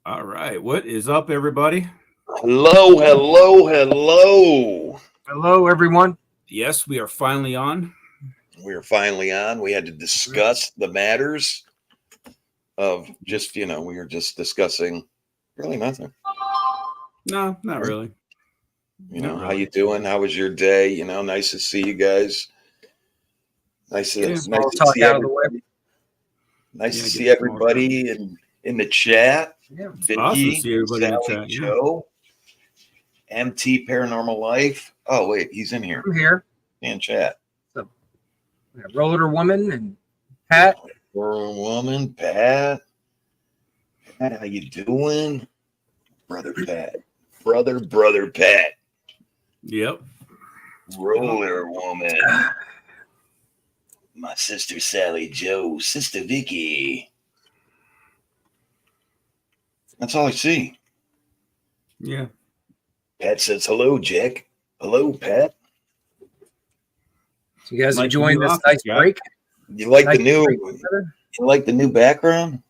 All right. What is up, everybody? Hello, hello, hello. Hello, everyone. Yes, we are finally on. We're finally on. We had to discuss the matters of we were just discussing really nothing. No, not really. How you doing? How was your day? Nice to see you guys. Nice to see everybody. Nice to see everybody in the chat. Yeah. Vicky, Awesome to see everybody in the Sally, chat. Joe, MT Paranormal Life. Oh wait, he's in here. I'm here. In chat. So, Roller Woman and Pat. Woman, Pat. Pat, how you doing? Brother Pat. Brother Pat. Yep. Roller Woman. My sister Sally Joe. Sister Vicky. That's all I see. Yeah. Pat says hello, Jack. Hello, Pat. So you guys Like enjoying the new this office, nice Jack. break? You like Nice the new break together? you like the new background?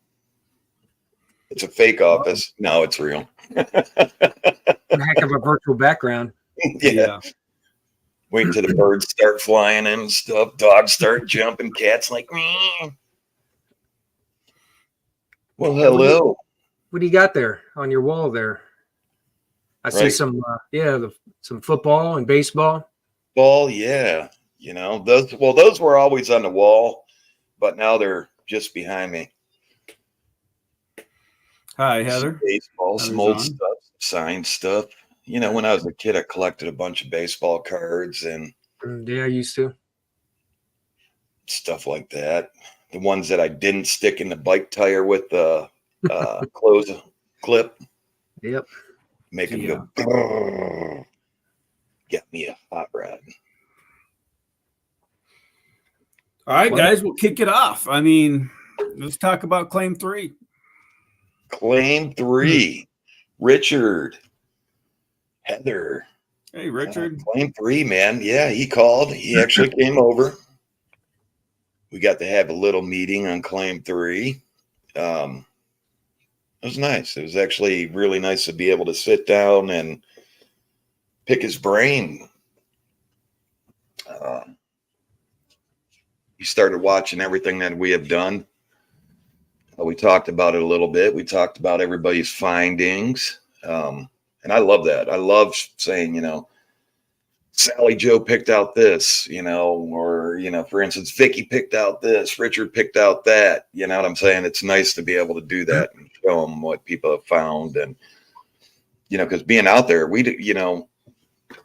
It's a fake office. No, it's real. One heck of a virtual background. Yeah. Wait till the birds start flying and stuff. Dogs start jumping. Cats like me. Well, hello. What do you got there on your wall there? I see Right. some, some football and baseball. Ball, yeah. Those were always on the wall, but now they're just behind me. Hi, Heather. Baseball, Heather's some old on. stuff, signed stuff. When I was a kid, I collected a bunch of baseball cards and Yeah, I used to. stuff like that. The ones that I didn't stick in the bike tire with the close clip. Yep. Make them Yeah. go. "Brrr." Get me a hot rod. All right, Well- guys, we'll kick it off. I mean, let's talk about Claim 3. Claim 3. Richard. Heather. Hey, Richard. Claim 3, man. Yeah, he called. He actually came over. We got to have a little meeting on Claim 3. It was nice. It was actually really nice to be able to sit down and pick his brain. He started watching everything that we have done. We talked about it a little bit. We talked about everybody's findings. And I love that. I love saying, Sally Joe picked out this, or, for instance, Vicky picked out this, Richard picked out that. You know what I'm saying? It's nice to be able to do that and show them what people have found. And, because being out there,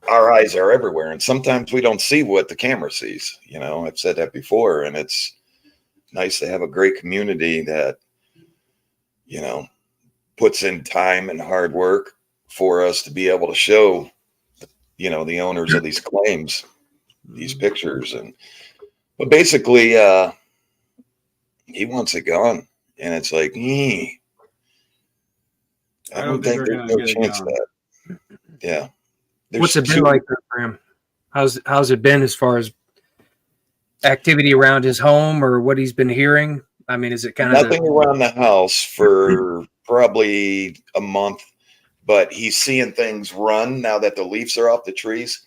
our eyes are everywhere. And sometimes we don't see what the camera sees. I've said that before. And it's nice to have a great community that, puts in time and hard work for us to be able to show the owners of these claims, these pictures. But basically, he wants it gone. And it's like, I don't think there's no chance of that. Yeah. What's it been like for him? How's it been as far as activity around his home or what he's been hearing? I mean, is it kind of nothing around the house for probably a month, but he's seeing things run now that the leaves are off the trees.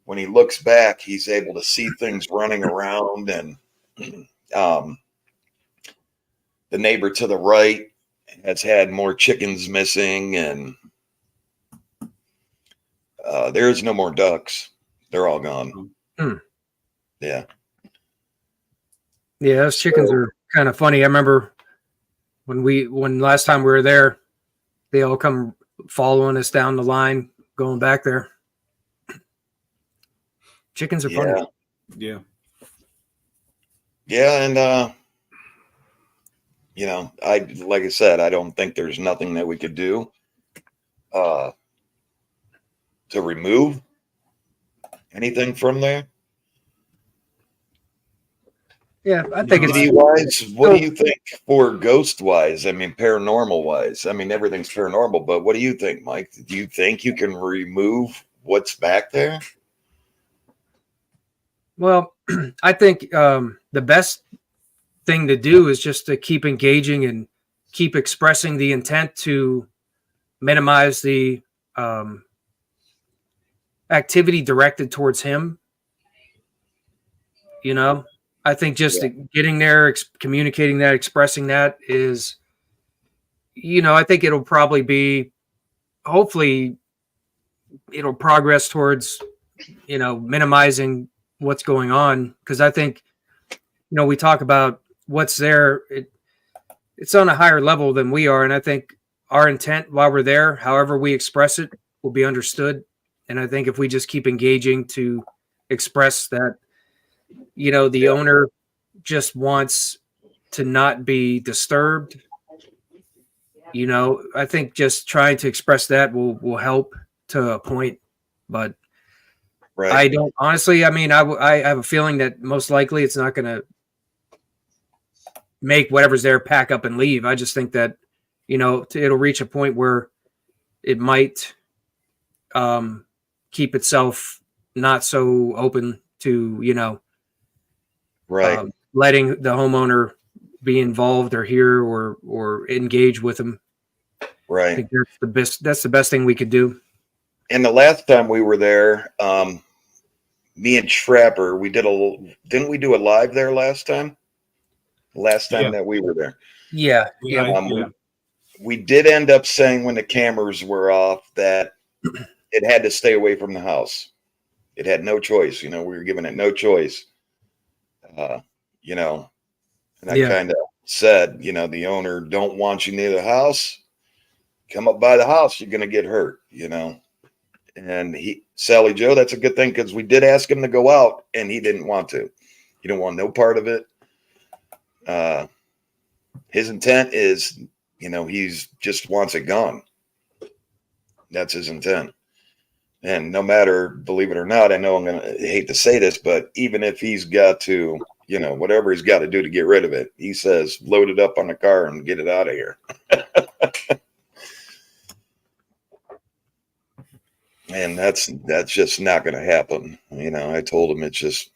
When he looks back, he's able to see things running around, and the neighbor to the right has had more chickens missing, and there's no more ducks. They're all gone. Yeah. Yeah, those chickens are kind of funny. I remember when last time we were there, they all come following us down the line, going back there. Chickens are funny. Yeah. Yeah, and like I said, I don't think there's nothing that we could do to remove anything from there. Yeah, I think Entity wise, what do you think for ghost wise? I mean, paranormal wise. I mean, everything's paranormal, but what do you think, Mike? Do you think you can remove what's back there? Well, I think the best thing to do is just to keep engaging and keep expressing the intent to minimize the activity directed towards him. You know, I think just getting there, communicating that, expressing that is, you know, I think it'll probably be, hopefully it'll progress towards, you know, minimizing what's going on. Cause I think, you know, we talk about what's there. It's on a higher level than we are. And I think our intent while we're there, however we express it, will be understood. And I think if we just keep engaging to express that, you know, the owner just wants to not be disturbed, you know, I think just trying to express that will help to a point. But I don't, honestly, I mean, I have a feeling that most likely it's not going to make whatever's there pack up and leave. I just think that, you know, it'll reach a point where it might keep itself not so open to, you know, letting the homeowner be involved or hear or engage with them. Right. I think that's the best thing we could do. And the last time we were there, me and Trapper, didn't we do a live there last time? Last time that we were there. Yeah. We did end up saying when the cameras were off that it had to stay away from the house. It had no choice. You know, we were giving it no choice. You know, and I kind of said, you know, the owner don't want you near the house. Come up by the house, you're going to get hurt, you know. And Sally Joe, that's a good thing because we did ask him to go out and he didn't want to. He didn't want no part of it. His intent is, you know, he's just wants it gone. That's his intent. And no matter, believe it or not, I know I'm going to hate to say this, but even if he's got to, you know, whatever he's got to do to get rid of it, he says, load it up on the car and get it out of here. And that's just not going to happen. You know, I told him it's just,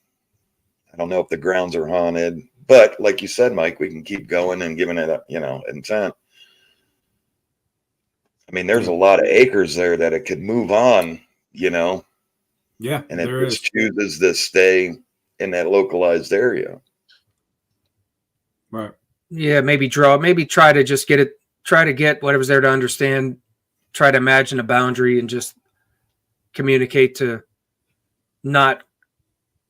I don't know if the grounds are haunted, but like you said, Mike, we can keep going and giving it a, you know, intent. I mean, there's a lot of acres there that it could move on, you know. Yeah. And it just chooses to stay in that localized area. Right. Yeah, maybe try to just try to get whatever's there to understand, try to imagine a boundary and just communicate to not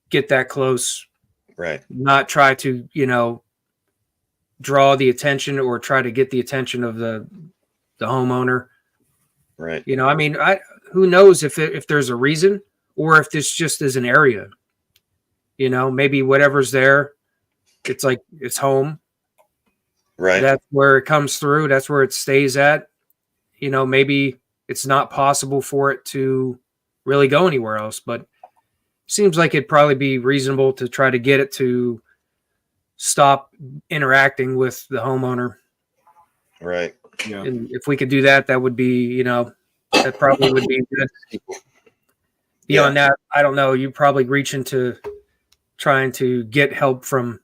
get that close. Right. Not try to, you know, draw the attention or try to get the attention of the homeowner. Right. You know, I mean, who knows if there's a reason or if this just is an area. You know, maybe whatever's there, it's like it's home. Right. That's where it comes through. That's where it stays at. You know, maybe it's not possible for it to really go anywhere else, but seems like it'd probably be reasonable to try to get it to stop interacting with the homeowner. Right. Yeah. And if we could do that, that would be, you know, that probably would be good. Beyond that, I don't know. You probably reach into trying to get help from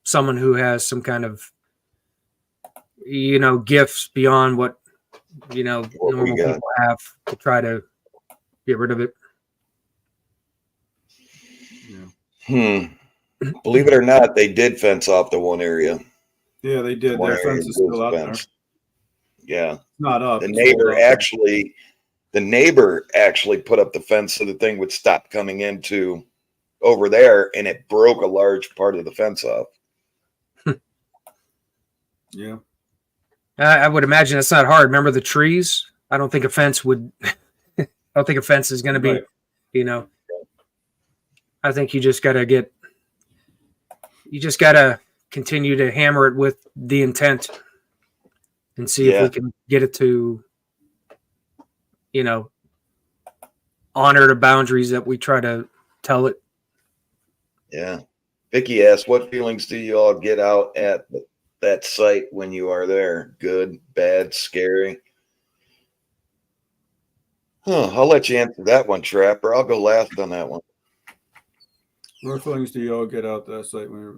someone who has some kind of, you know, gifts beyond what, you know, normal people have to try to get rid of it. Yeah. Believe it or not, they did fence off the one area. Yeah, they did. Their fence is still up there. Yeah. It's not up. The neighbor actually put up the fence so the thing would stop coming into over there, and it broke a large part of the fence off. Yeah. I would imagine it's not hard. Remember the trees? I don't think a fence would. I don't think a fence is going to be, you know. I think you just got to continue to hammer it with the intent and see if we can get it to, you know, honor the boundaries that we try to tell it. Yeah. Vicky asked, what feelings do you all get out at that site when you are there? Good, bad, scary? I'll let you answer that one, Trapper. I'll go last on that one. What feelings do you all get out that site when you're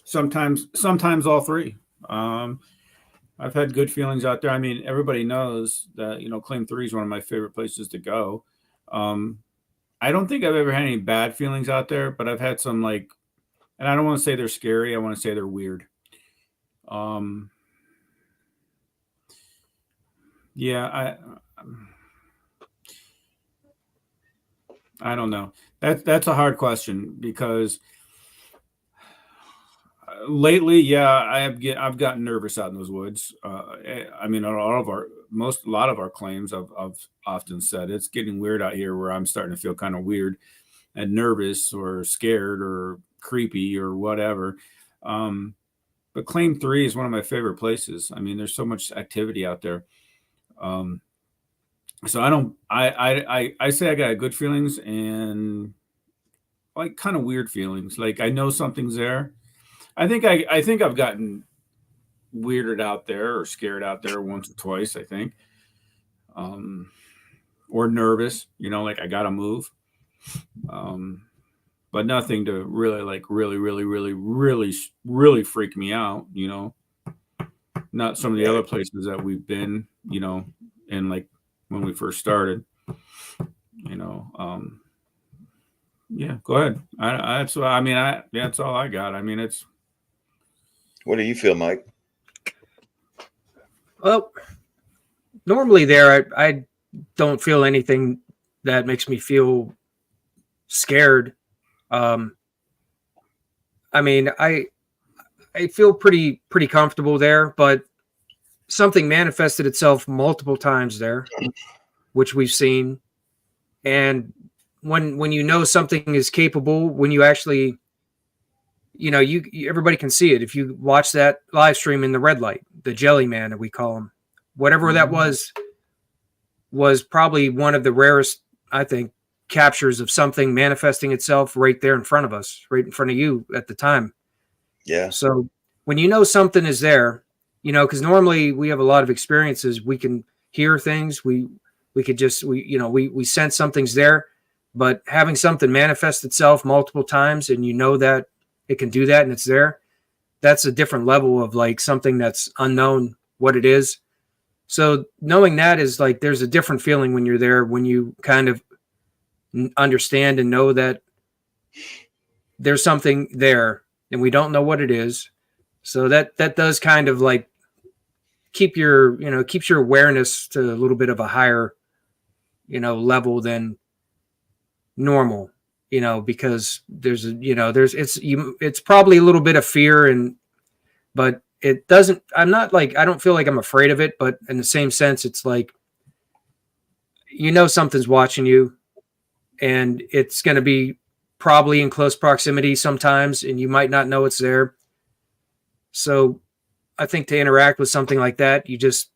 sometimes all three. I've had good feelings out there. I mean, everybody knows that, Claim 3 is one of my favorite places to go. I don't think I've ever had any bad feelings out there, but I've had some, like, and I don't want to say they're scary. I want to say they're weird. Yeah, I don't know. That's a hard question because lately, yeah, I've gotten nervous out in those woods. I mean, a lot of our claims, I've often said it's getting weird out here, where I'm starting to feel kind of weird and nervous or scared or creepy or whatever. But Claim 3 is one of my favorite places. I mean, there's so much activity out there. So I say I got good feelings and like kind of weird feelings. Like I know something's there. I think I've gotten weirded out there or scared out there once or twice, I think. Or nervous, like I gotta move. But nothing to really really freak me out, Not some of the other places that we've been, and like when we first started, yeah, go ahead. That's all I got. I mean, it's. What do you feel, Mike? Well, normally there, I don't feel anything that makes me feel scared. I mean, I feel pretty comfortable there, but something manifested itself multiple times there, which we've seen. And when you know something is capable, when you actually, you everybody can see it. If you watch that live stream in the red light, the jelly man that we call him, whatever that was probably one of the rarest, I think, captures of something manifesting itself right there in front of us, right in front of you at the time. Yeah. So when you know something is there, because normally we have a lot of experiences, we can hear things, we could just we sense something's there, but having something manifest itself multiple times and that it can do that and it's there, that's a different level of like something that's unknown what it is. So knowing that is like there's a different feeling when you're there, when you kind of understand and know that there's something there and we don't know what it is. So that does kind of like keeps your awareness to a little bit of a higher, level than normal, because it's probably a little bit of fear but it doesn't, I don't feel like I'm afraid of it, but in the same sense, it's like, something's watching you and it's going to be probably in close proximity sometimes, and you might not know it's there. So I think to interact with something like that, you just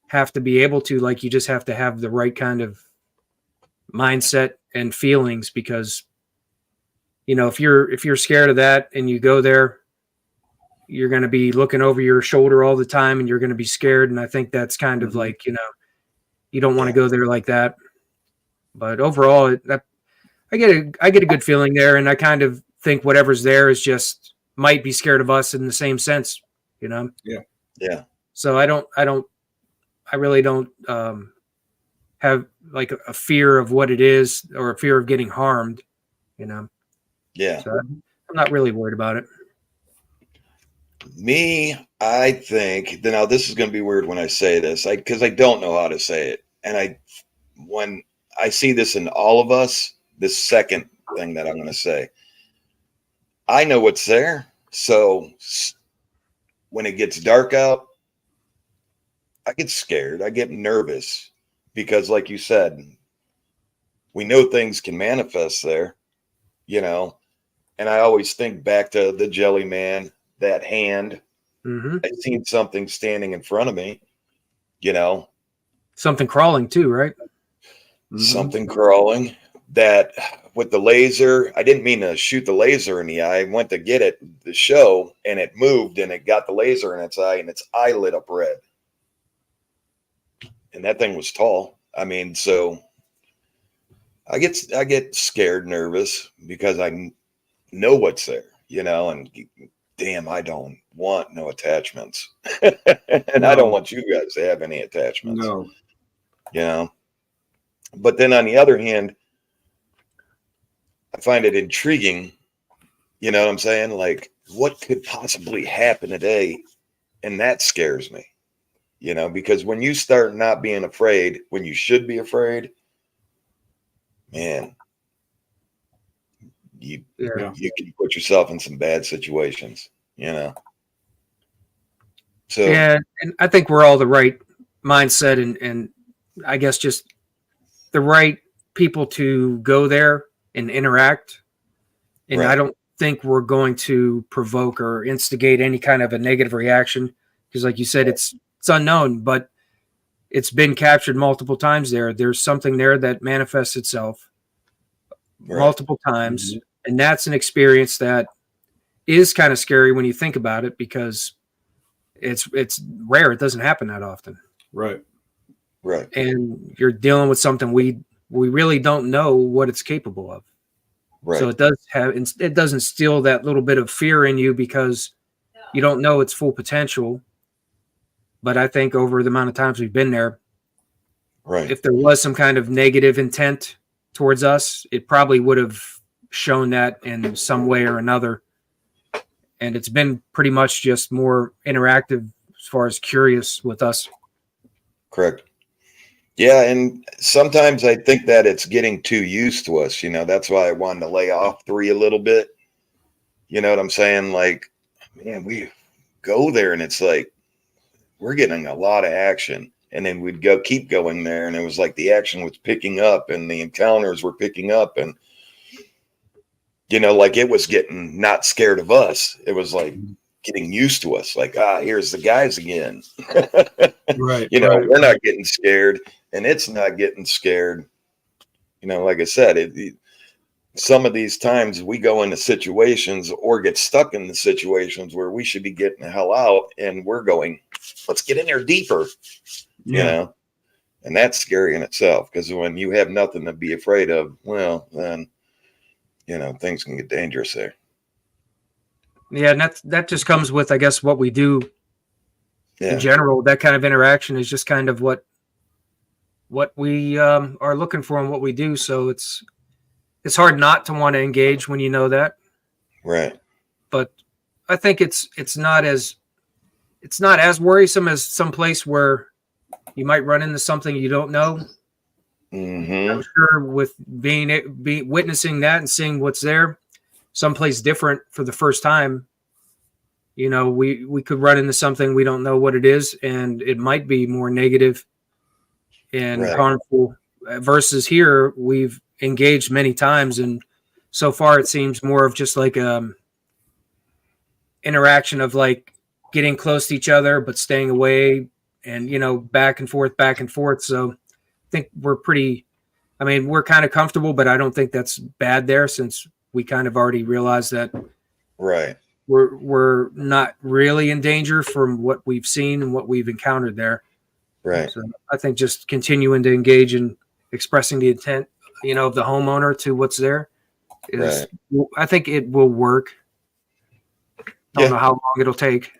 have to be able to, you just have to have the right kind of mindset and feelings, because, if you're scared of that and you go there, you're going to be looking over your shoulder all the time and you're going to be scared. And I think that's kind of like, you don't want to go there like that. But overall, I get a good feeling there. And I kind of think whatever's there is just might be scared of us in the same sense, Yeah. Yeah. So I really don't have like a fear of what it is or a fear of getting harmed, Yeah. So I'm not really worried about it. Me, I think now this is going to be weird when I say this, because I don't know how to say it. And when I see this in all of us, this second thing that I'm going to say, I know what's there. So when it gets dark out, I get scared. I get nervous because, like you said, we know things can manifest there, and I always think back to the jelly man, that hand. Mm-hmm. I seen something standing in front of me, something crawling too, right? Something crawling. That with the laser, I didn't mean to shoot the laser in the eye. I went to get it, the show, and it moved and it got the laser in its eye and its eye lit up red. And that thing was tall. I mean, so I get scared, nervous because I know what's there, and damn, I don't want no attachments. And I don't No. want you guys to have any attachments, No. you know. But then on the other hand, I find it intriguing, you know what I'm saying? Like, what could possibly happen today? And that scares me, you know, because when you start not being afraid, when you should be afraid, man, you Yeah. you can put yourself in some bad situations, you know. So Yeah, and I think we're all the right mindset and I guess just the right people to go there and interact. And I right, don't think we're going to provoke or instigate any kind of a negative reaction because, like you said, it's unknown, but it's been captured multiple times there. There's something there that manifests itself right, multiple times. Mhm. And that's an experience that is kind of scary when you think about it because it's rare. It doesn't happen that often. Right. right, And you're dealing with something we really don't know what it's capable of. So right, it does instill that little bit of fear in you because you don't know its full potential. But I think over the amount of times we've been there, right. if there was some kind of negative intent towards us, it probably would have shown that in some way or another. And it's been pretty much just more interactive as far as curious with us. Correct. Yeah, and sometimes I think that it's getting too used to us, you know. That's why I wanted to lay off 3 a little bit. You know what I'm saying? Like, man, we go there and it's like we're getting a lot of action. And then we'd keep going there, and it was like the action was picking up and the encounters were picking up, and you know, like it was getting not scared of us. It was like getting used to us. Like, here's the guys again. Right. You know, Right. we're not getting scared, and it's not getting scared. You know, like I said, some of these times we go into situations or get stuck in the situations where we should be getting the hell out, and we're going, let's get in there deeper, you Yeah. know, and that's scary in itself because when you have nothing to be afraid of, well, then, you know, things can get dangerous there. Yeah, and that just comes with, I guess, what we do in Yeah, general. That kind of interaction is just kind of what we are looking for and what we do. So it's hard not to want to engage when you know that. right, But I think it's not as worrisome as some place where you might run into something you don't know. mm-hmm, I'm sure with witnessing that and seeing what's there, someplace different for the first time, you know, we could run into something we don't know what it is, and it might be more negative and right, harmful. Versus here, we've engaged many times, and so far it seems more of just like interaction of like getting close to each other but staying away, and you know, back and forth, back and forth. So I think we're kind of comfortable, but I don't think that's bad there since we kind of already realized that right, we're not really in danger from what we've seen and what we've encountered there. right, So I think just continuing to engage in expressing the intent, you know, of the homeowner to what's there is, right. I think it will work. Don't know Yeah, how long it'll take.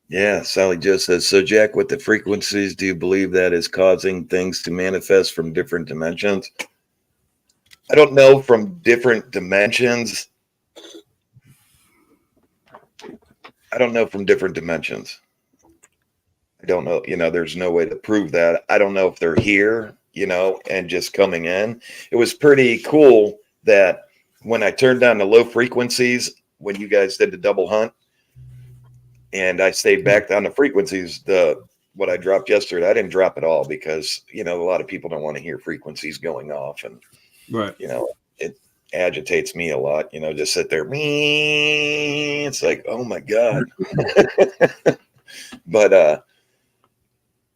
yeah. Sally just says, so Jack, with the frequencies, do you believe that is causing things to manifest from different dimensions? I don't know from different dimensions. I don't know from different dimensions. I don't know. You know, there's no way to prove that. I don't know if they're here, you know, and just coming in. It was pretty cool that when I turned down the low frequencies, when you guys did the double hunt, and I stayed back down the frequencies, what I dropped yesterday, I didn't drop it all because, you know, a lot of people don't want to hear frequencies going off. And, Right. you know, it agitates me a lot, you know, just sit there. It's like, oh my God. But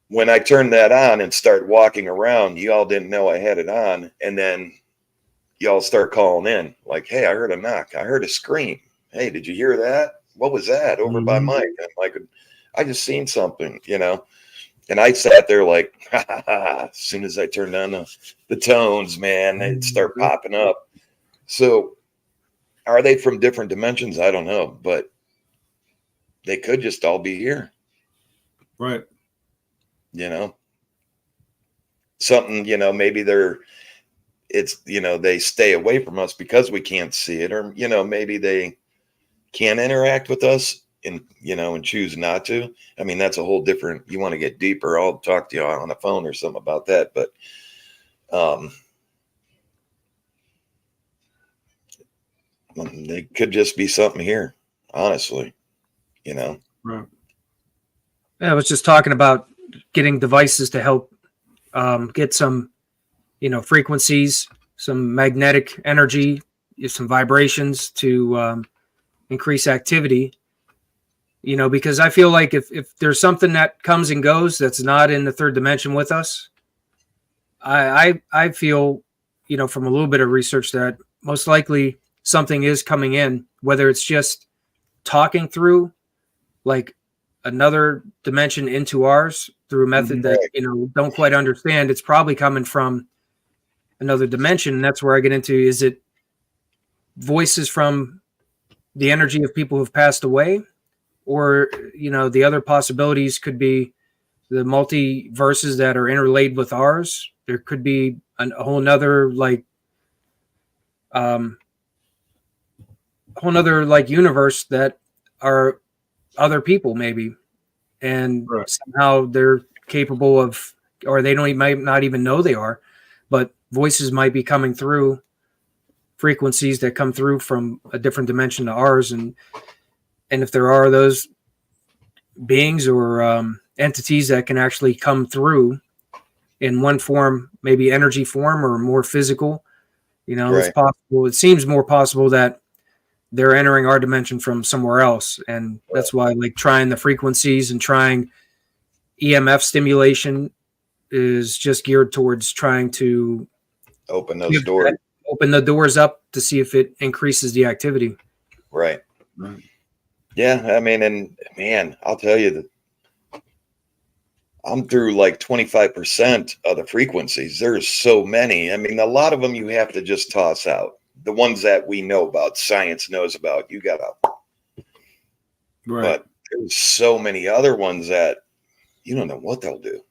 when I turned that on and start walking around, y'all didn't know I had it on. And then y'all start calling in like, hey, I heard a knock. I heard a scream. Hey, did you hear that? What was that over by Mhm. Mike? And I'm like, I just seen something, you know? And I sat there like, ha, ha, ha. As soon as I turned on the tones, man, they'd start popping up. So are they from different dimensions? I don't know. But they could just all be here. Right. You know, something, you know, maybe it's, you know, they stay away from us because we can't see it, or, you know, maybe they can interact with us and, you know, and choose not to. I mean, that's a whole different, you want to get deeper, I'll talk to you on the phone or something about that. But, they could just be something here, honestly, you know. Right. I was just talking about getting devices to help get some, you know, frequencies, some magnetic energy, some vibrations to increase activity. You know, because I feel like if there's something that comes and goes that's not in the third dimension with us, I feel, you know, from a little bit of research that most likely something is coming in, whether it's just talking through like another dimension into ours through a method that, you know, don't quite understand. It's probably coming from another dimension. And that's where I get into, is it voices from the energy of people who've passed away? Or, you know, the other possibilities could be the multiverses that are interlaid with ours. There could be a whole nother like universe that are other people maybe, and Right. somehow they're capable of, or they might not even know they are, but voices might be coming through, frequencies that come through from a different dimension to ours, and if there are those beings or entities that can actually come through in one form, maybe energy form or more physical, you know, it's possible. It seems more possible that they're entering our dimension from somewhere else. And that's why, like, trying the frequencies and trying EMF stimulation is just geared towards trying to open those doors, open the doors up to see if it increases the activity. Right. Yeah. I mean, and man, I'll tell you that I'm through like 25% of the frequencies. There's so many. I mean, a lot of them you have to just toss out. The ones that we know about, science knows about, you got to. Right. But there's so many other ones that you don't know what they'll do.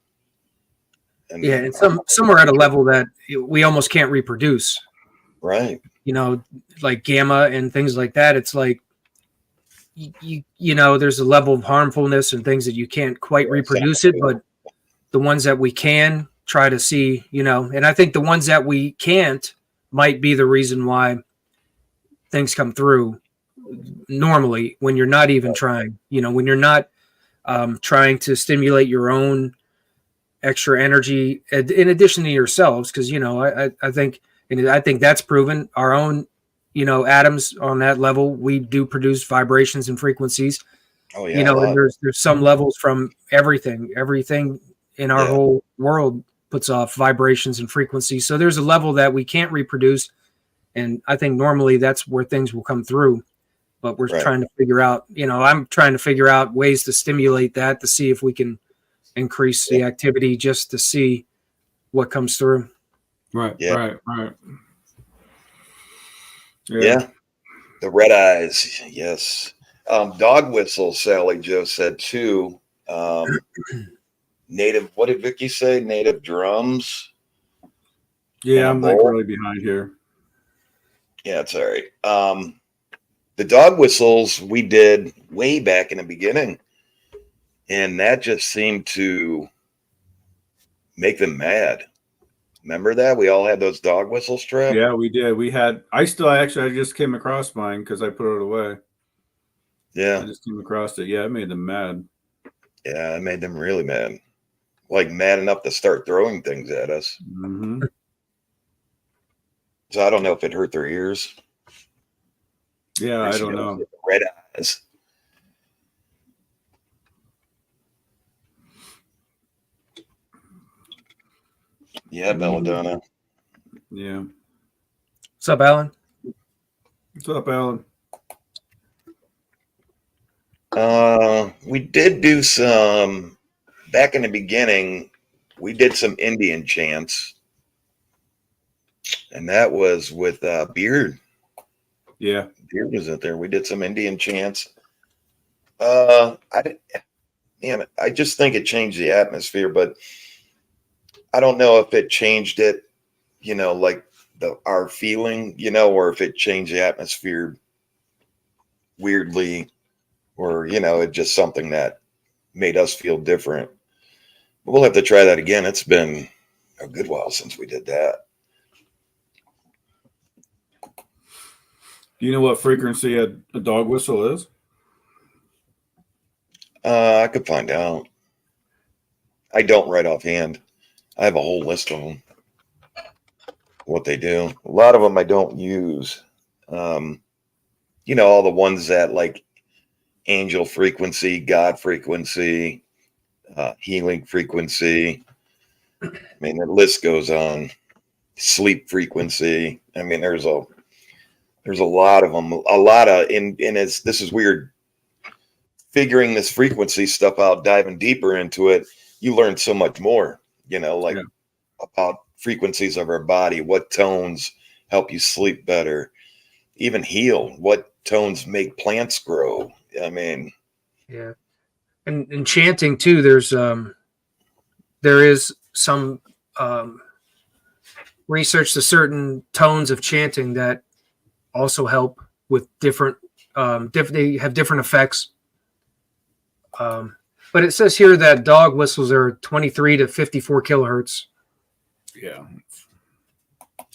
And yeah, and some are at a level that we almost can't reproduce. Right. You know, like gamma and things like that. It's like, you know, there's a level of harmfulness and things that you can't quite reproduce it, but the ones that we can try to see, you know, and I think the ones that we can't might be the reason why things come through normally when you're not even trying, you know, when you're not trying to stimulate your own extra energy in addition to yourselves. Cause, you know, I think that's proven our own, you know, atoms on that level, we do produce vibrations and frequencies. Oh yeah. You know, and there's some levels from everything in our whole world puts off vibrations and frequencies. So there's a level that we can't reproduce. And I think normally that's where things will come through, but we're trying to figure out, you know, I'm trying to figure out ways to stimulate that to see if we can increase the activity just to see what comes through. Right. Yeah. Right. Yeah. The red eyes. Yes. Dog whistles, Sally Joe said too. Native, what did Vicky say? Native drums. Yeah, I'm like really behind here. Yeah, it's all right. The dog whistles we did way back in the beginning, and that just seemed to make them mad. Remember that? We all had those dog whistle straps? Yeah, we did. I just came across mine because I put it away. Yeah. I just came across it. Yeah, it made them mad. Yeah, it made them really mad. Like mad enough to start throwing things at us. Mm-hmm. So I don't know if it hurt their ears. Yeah, I don't know. Red eyes. Yeah, Belladonna. Yeah. What's up, Alan? What's up, Alan? We did do some back in the beginning. We did some Indian chants, and that was with Beard. Yeah, Beard was out there. We did some Indian chants. I man, I just think it changed the atmosphere, but I don't know if it changed it, like our feeling, or if it changed the atmosphere weirdly, or it's just something that made us feel different. But we'll have to try that again. It's been a good while since we did that. Do you know what frequency a dog whistle is? I could find out. I don't right offhand. I have a whole list of them. What they do. A lot of them I don't use. All the ones that like angel frequency, God frequency, healing frequency. I mean, the list goes on. Sleep frequency. I mean, there's a lot of them. A lot of this is weird. Figuring this frequency stuff out, diving deeper into it, you learn so much more. Like about frequencies of our body, what tones help you sleep better, even heal, what tones make plants grow. I mean, Yeah. And chanting too, there is some research to certain tones of chanting that also help with different they have different effects. But it says here that dog whistles are 23 to 54 kilohertz. Yeah.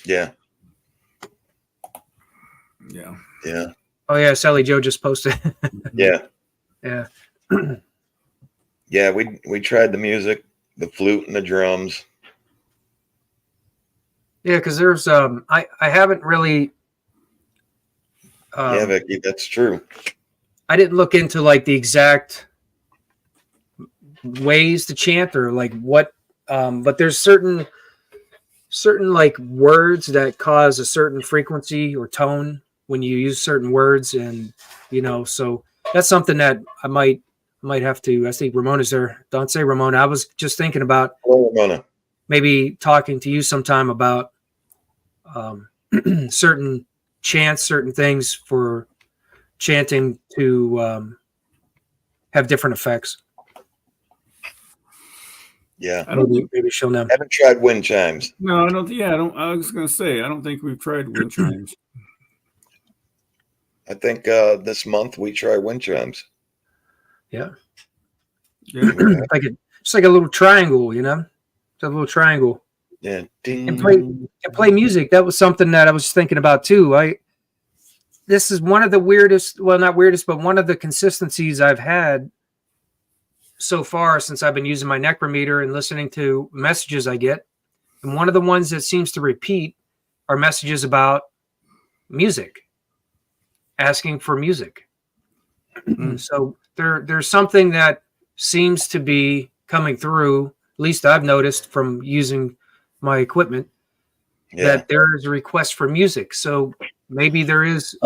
Yeah. Yeah. Yeah. Oh yeah, Sally Joe just posted. Yeah. Yeah. Yeah, we tried the music, the flute and the drums. Yeah, because there's I haven't really Yeah, Vicky, that's true. I didn't look into like the exact ways to chant or like what but there's certain like words that cause a certain frequency or tone when you use certain words, and so that's something that I might have to. I think Ramona's there. Don't say Ramona. I was just thinking about Hello, Ramona. maybe talking to you sometime about certain chants, certain things for chanting to have different effects. Yeah. Maybe she'll know. Haven't tried wind chimes. No, I don't. Yeah, I don't. I was gonna say I don't think we've tried wind chimes. I think this month we try wind chimes. Yeah. Yeah. Like just like a little triangle, It's a little triangle. Yeah. Ding. And play music. That was something that I was thinking about too. This is one of the weirdest, well, not weirdest, but one of the consistencies I've had so far since I've been using my necrometer and listening to messages I get. And one of the ones that seems to repeat are messages about music, asking for music. So there's something that seems to be coming through, at least I've noticed from using my equipment, that there is a request for music. So maybe there is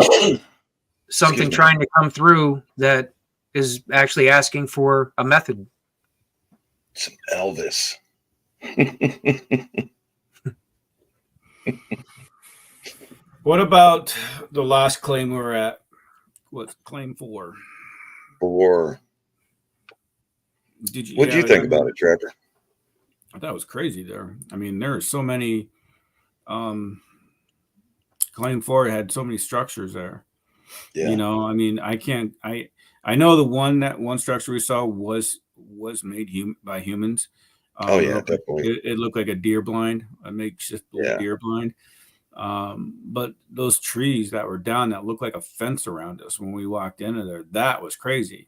something trying to come through that is actually asking for a method. Some Elvis. What about the last claim we were at? What's claim 4? 4. Did you? What'd you think about it, Trevor? I thought it was crazy there. I mean, there are so many. Claim 4 had so many structures there. Yeah. I mean, I can't. I know the one structure we saw was made by humans. Oh yeah, definitely. It looked like a deer blind, a makeshift deer blind. But those trees that were down that looked like a fence around us when we walked into there, that was crazy.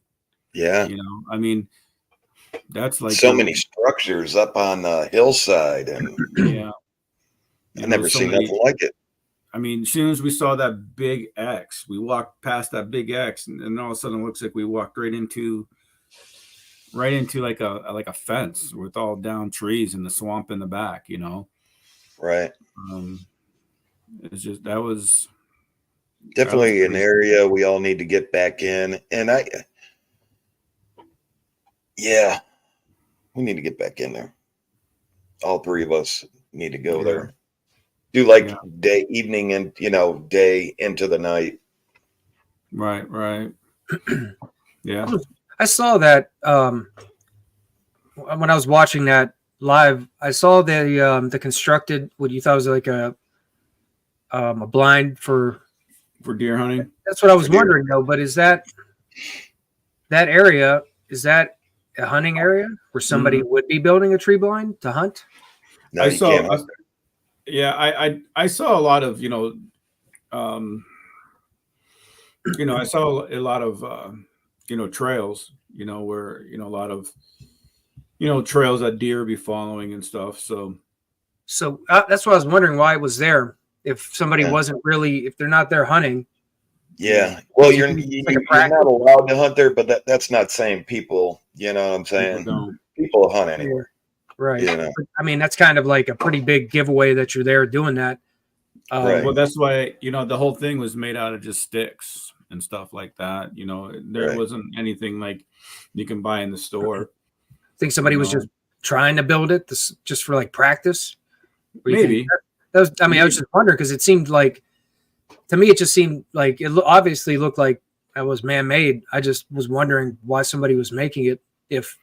Yeah. I mean, that's like so many structures up on the hillside, and yeah, I've never seen nothing like it. I mean, as soon as we saw that big X, we walked past that big X, and all of a sudden it looks like we walked right into like a fence with all down trees and the swamp in the back, Right. It's just that was definitely an area we all need to get back in, and we need to get back in there. All three of us need to go there. Do like day, evening, and day into the night. Right. Yeah. I saw that when I was watching that live. I saw the constructed what you thought was like a blind for deer hunting. That's what I was For deer. wondering though. But is that area, is that a hunting area where somebody would be building a tree blind to hunt? No, I you saw. can't hunt there. Yeah, I saw a lot of I saw a lot of trails, where a lot of trails that deer be following and stuff. So That's what I was wondering why it was there. If somebody Yeah. wasn't really, if they're not there hunting. Yeah. Well, You you're think it's like a you're practice? not allowed to hunt there, but that's not saying people. You know what I'm people saying? don't. People hunt anywhere. Right. You know. But, I mean, that's kind of like a pretty big giveaway that you're there doing that. Right. Well, that's why the whole thing was made out of just sticks and stuff like that. There Right. wasn't anything like you can buy in the store. I think somebody was just trying to build it just for like practice. Maybe. I was just wondering because it seemed like, to me, it just seemed like it obviously looked like it was man-made. I just was wondering why somebody was making it if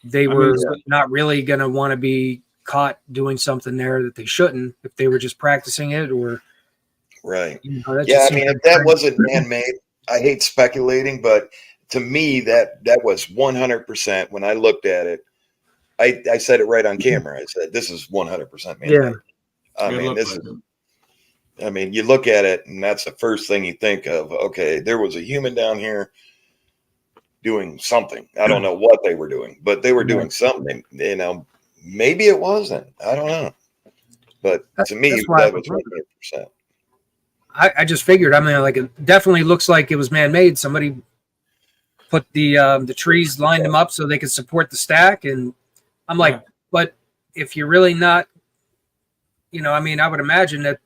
they were not really going to want to be caught doing something there that they shouldn't, if they were just practicing it or. Right. Yeah, I mean, if that wasn't man-made, I hate speculating, but to me, that was 100% when I looked at it. I said it right on camera. I said, this is 100% man-made. Yeah. I mean, you look at it and that's the first thing you think of. Okay, there was a human down here doing something. I don't know what they were doing, but they were doing something. Maybe it wasn't. I don't know. But to me, that was 100%. I just figured. I mean, like it definitely looks like it was man-made. Somebody put the trees, lined them up so they could support the stack, and I'm like, but if you're really not, I mean, I would imagine that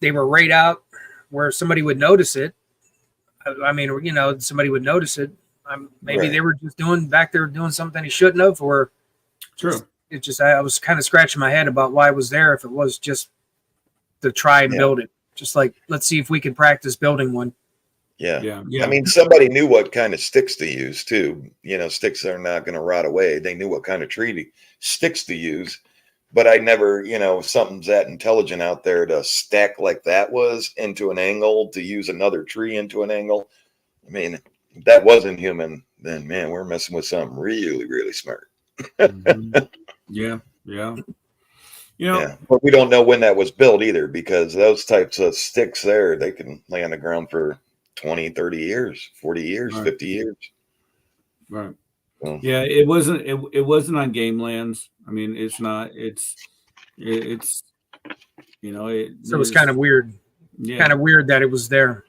they were right out where somebody would notice it. I mean, somebody would notice it. Maybe they were just back there doing something he shouldn't have, or true. I was kind of scratching my head about why it was there if it was just to try and build it. Just like, let's see if we can practice building one. Yeah. I mean, somebody knew what kind of sticks to use too. Sticks that are not going to rot away. They knew what kind of sticks to use. But I never, something's that intelligent out there to stack like that was into an angle, to use another tree into an angle. I mean, if that wasn't human, then man, we're messing with something really, really smart. Yeah. But we don't know when that was built either, because those types of sticks there, they can lay on the ground for 20, 30 years, 40 years, 50 years. Right. Well, yeah, it wasn't on game lands. I mean, it's not. So it was kind of weird. Yeah. Kind of weird that it was there.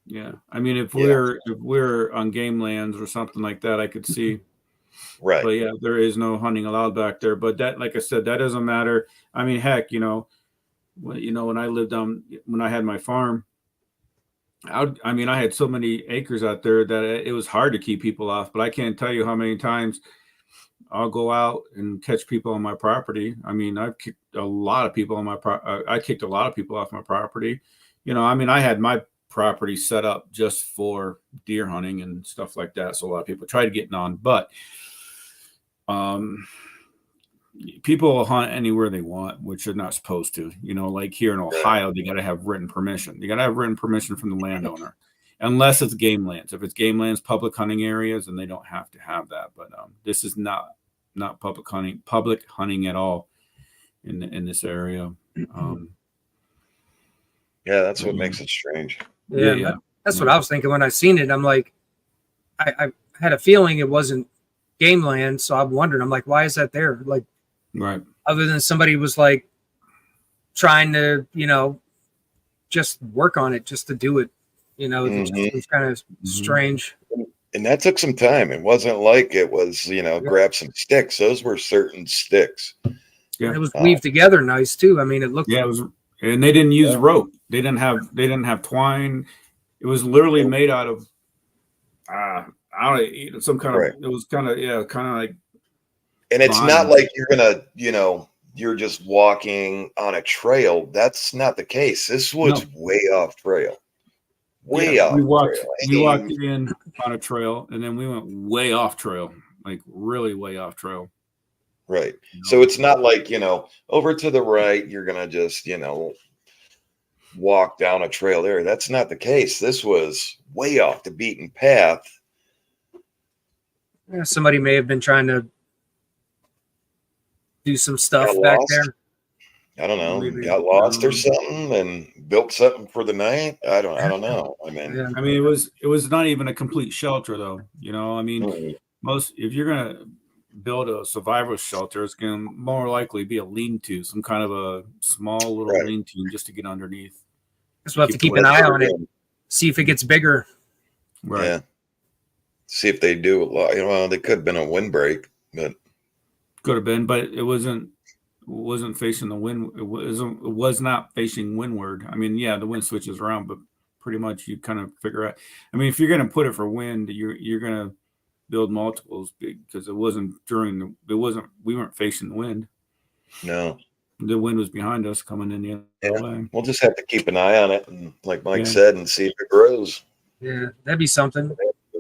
Yeah. I mean, if we're on game lands or something like that, I could see. Right. But yeah, there is no hunting allowed back there. But that, like I said, that doesn't matter. I mean, heck, when I lived when I had my farm, I had so many acres out there that it was hard to keep people off. But I can't tell you how many times I'll go out and catch people on my property. I mean, I've kicked a lot of people on my I kicked a lot of people off my property. I had my property set up just for deer hunting and stuff like that. So a lot of people try to get on, but people will hunt anywhere they want, which they're not supposed to. Like here in Ohio, they got to have written permission. You got to have written permission from the landowner, unless it's game lands. If it's game lands, public hunting areas, and they don't have to have that. But this is not public hunting at all in this area. That's what makes it strange. Yeah. That's what I was thinking when I seen it. I'm like, I had a feeling it wasn't game land, so I'm wondering. I'm like, why is that there? Like, right. Other than somebody was like trying to, just work on it, just to do it. It was kind of strange. And that took some time. It wasn't like it was, grab some sticks. Those were certain sticks. Yeah. And it was weaved together nice too. I mean, it looked. Yeah, it was, and they didn't use rope. They didn't have twine. It was literally made out of, I don't know, some kind of. It was kind of like. And it's not like you're gonna, you're just walking on a trail. That's not the case. This was way off trail. way Yeah, off we walked trail. we walked in on a trail, and then we went way off trail, like really way off trail. Right. You So know? it's not like, over to the right, you're going to just, walk down a trail there. That's not the case. This was way off the beaten path. Yeah, somebody may have been trying to do some stuff Got back lost. there. I don't know. Maybe. Got lost or something and built something for the night. I don't know. I mean, Yeah. I mean, it was not even a complete shelter though. I mean, if you're gonna build a survival shelter, it's gonna more likely be a lean-to, some kind of a small little Right. lean-to just to get underneath. Just we'll have to Keep keep the an eye weather on it, in. see if it gets bigger. Right. Yeah. See if they do a lot. Well, they could have been a windbreak, but Could have been, but it wasn't facing the wind. It was not facing windward. I mean, yeah, the wind switches around, but pretty much you kind of figure out. I mean, if you're going to put it for wind, you're going to build multiples because it wasn't we weren't facing the wind. no. The wind was behind us coming in the other way. We'll just have to keep an eye on it, and like Mike Yeah. said, and see if it grows. Yeah, that'd be something.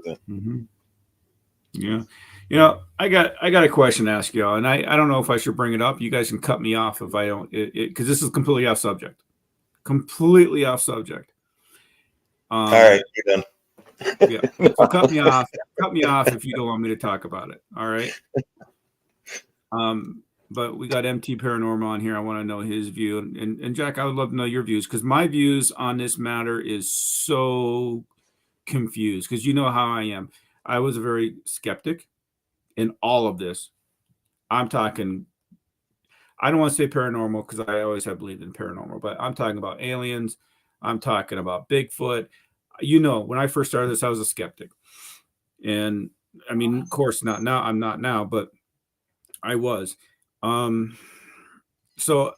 Mm-hmm. Yeah. I got a question to ask y'all, and I don't know if I should bring it up. You guys can cut me off if I don't, because this is completely off subject. Completely off subject. All right, you're done. Yeah. So cut me off. Cut me off if you don't want me to talk about it. All right. But we got MT Paranormal on here. I want to know his view, and Jack, I would love to know your views because my views on this matter is so confused because you know how I am. I was a very skeptic in all of this. I'm talking, I don't want to say paranormal because I always have believed in paranormal, but I'm talking about aliens. I'm talking about Bigfoot. When I first started this, I was a skeptic. And I mean, of course, not now. I'm not now, but I was. So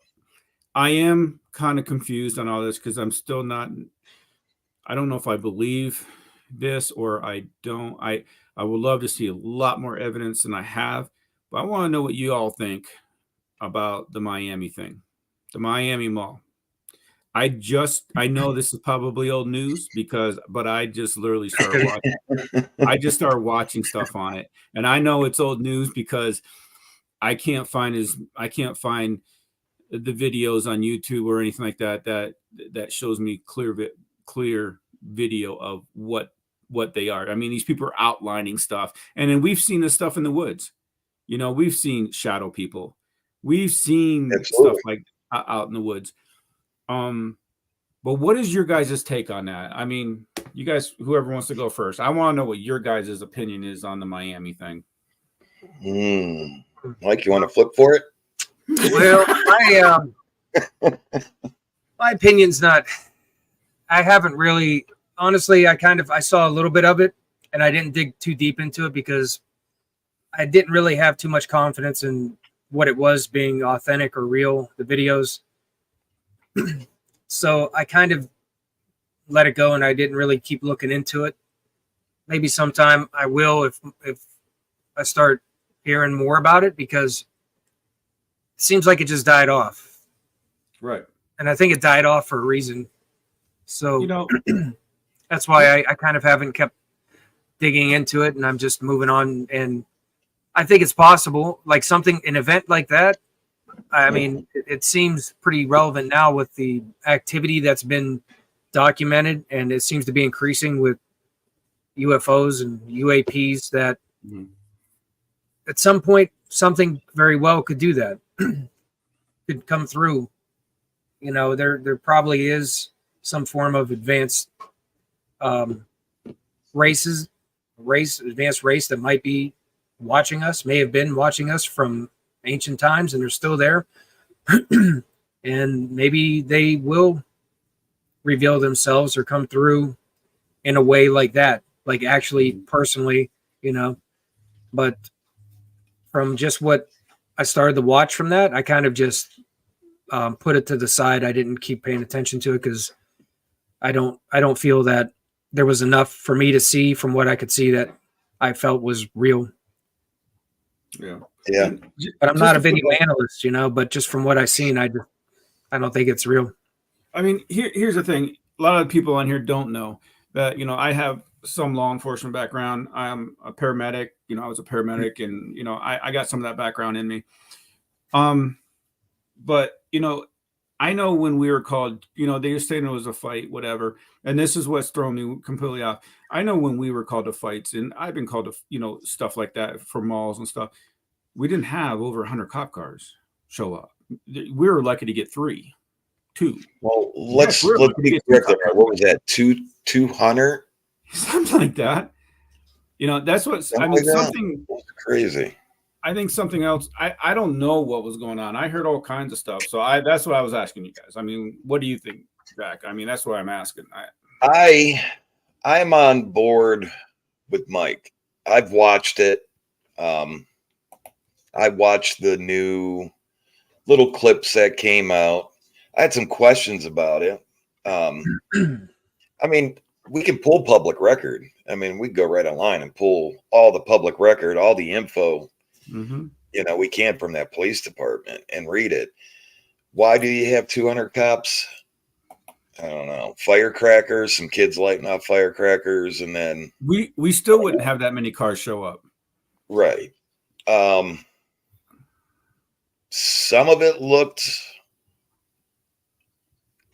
I am kind of confused on all this because I'm still not, I don't know if I believe this or I don't. I would love to see a lot more evidence than I have, but I want to know what you all think about the Miami thing, the Miami Mall. I know this is probably old news but I just literally started watching. I just started watching stuff on it, and I know it's old news because I can't find the videos on YouTube or anything like that shows me clear video of what they are. I mean, these people are outlining stuff, and then we've seen this stuff in the woods. We've seen shadow people. We've seen stuff like out in the woods. But what is your guys' take on that? I mean, you guys, whoever wants to go first, I want to know what your guys' opinion is on the Miami thing. Mike, you want to flip for it? Well, my opinion's not. I haven't really, honestly. I saw a little bit of it, and I didn't dig too deep into it because I didn't really have too much confidence in what it was being authentic or real. The videos. So I kind of let it go, and I didn't really keep looking into it. Maybe sometime I will if I start hearing more about it because it seems like it just died off. Right. And I think it died off for a reason. So that's why I kind of haven't kept digging into it, and I'm just moving on. And I think it's possible, like an event like that. I mean, it seems pretty relevant now with the activity that's been documented, and it seems to be increasing with UFOs and UAPs that at some point something very well could do that. Could come through. There probably is some form of advanced advanced race that might be watching us, may have been watching us from ancient times, and they're still there. And maybe they will reveal themselves or come through in a way like that, like actually personally, but from just what I started to watch from that, I kind of just put it to the side. I didn't keep paying attention to it because I don't feel that there was enough for me to see from what I could see that I felt was real. Yeah. Yeah. But I'm not a video analyst, but just from what I've seen, I don't think it's real. I mean, here's the thing. A lot of people on here don't know. that, I have some law enforcement background. I'm a paramedic. I was a paramedic, and I got some of that background in me. But I know when we were called, they were saying it was a fight, whatever. And this is what's thrown me completely off. I know when we were called to fights, and I've been called to, stuff like that for malls and stuff. We didn't have over 100 cop cars show up. We were lucky to get 2. Well, Yes, let's be correct there. What was that? 200? Something like that. That's what I mean. Something that's crazy. I think something else. I don't know what was going on. I heard all kinds of stuff. So that's what I was asking you guys. I mean, what do you think, Jack? I mean, that's what I'm asking. I'm on board with Mike. I've watched it. I watched the new little clips that came out. I had some questions about it. I mean, we can pull public record. I mean, we go right online and pull all the public record, all the info. Mm-hmm. We can from that police department and read it. Why do you have 200 cops? I don't know. Firecrackers, some kids lighting off firecrackers, and then we still wouldn't have that many cars show up. Right. Some of it looked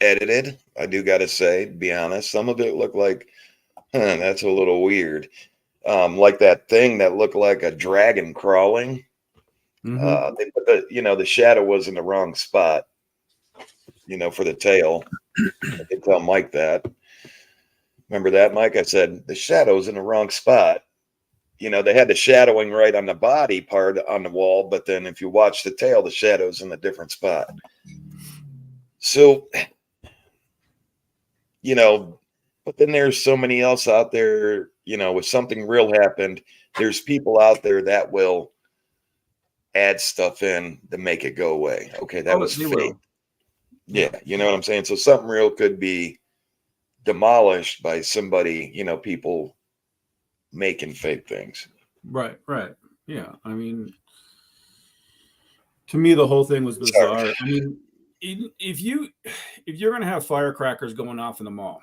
edited. I do got to say, to be honest, some of it looked like, that's a little weird. Like that thing that looked like a dragon crawling. Mm-hmm. They put the shadow was in the wrong spot, for the tail. I did tell Mike that. Remember that, Mike? I said, the shadow's in the wrong spot. They had the shadowing right on the body part on the wall, but then if you watch the tail, the shadow's in a different spot. So, but then there's so many else out there, if something real happened, there's people out there that will add stuff in to make it go away. Okay, that was fake. Yeah, you know what I'm saying? So something real could be demolished by somebody, people making fake things. Right. Yeah. I mean, to me, the whole thing was bizarre. Sorry. I mean, if you're going to have firecrackers going off in the mall,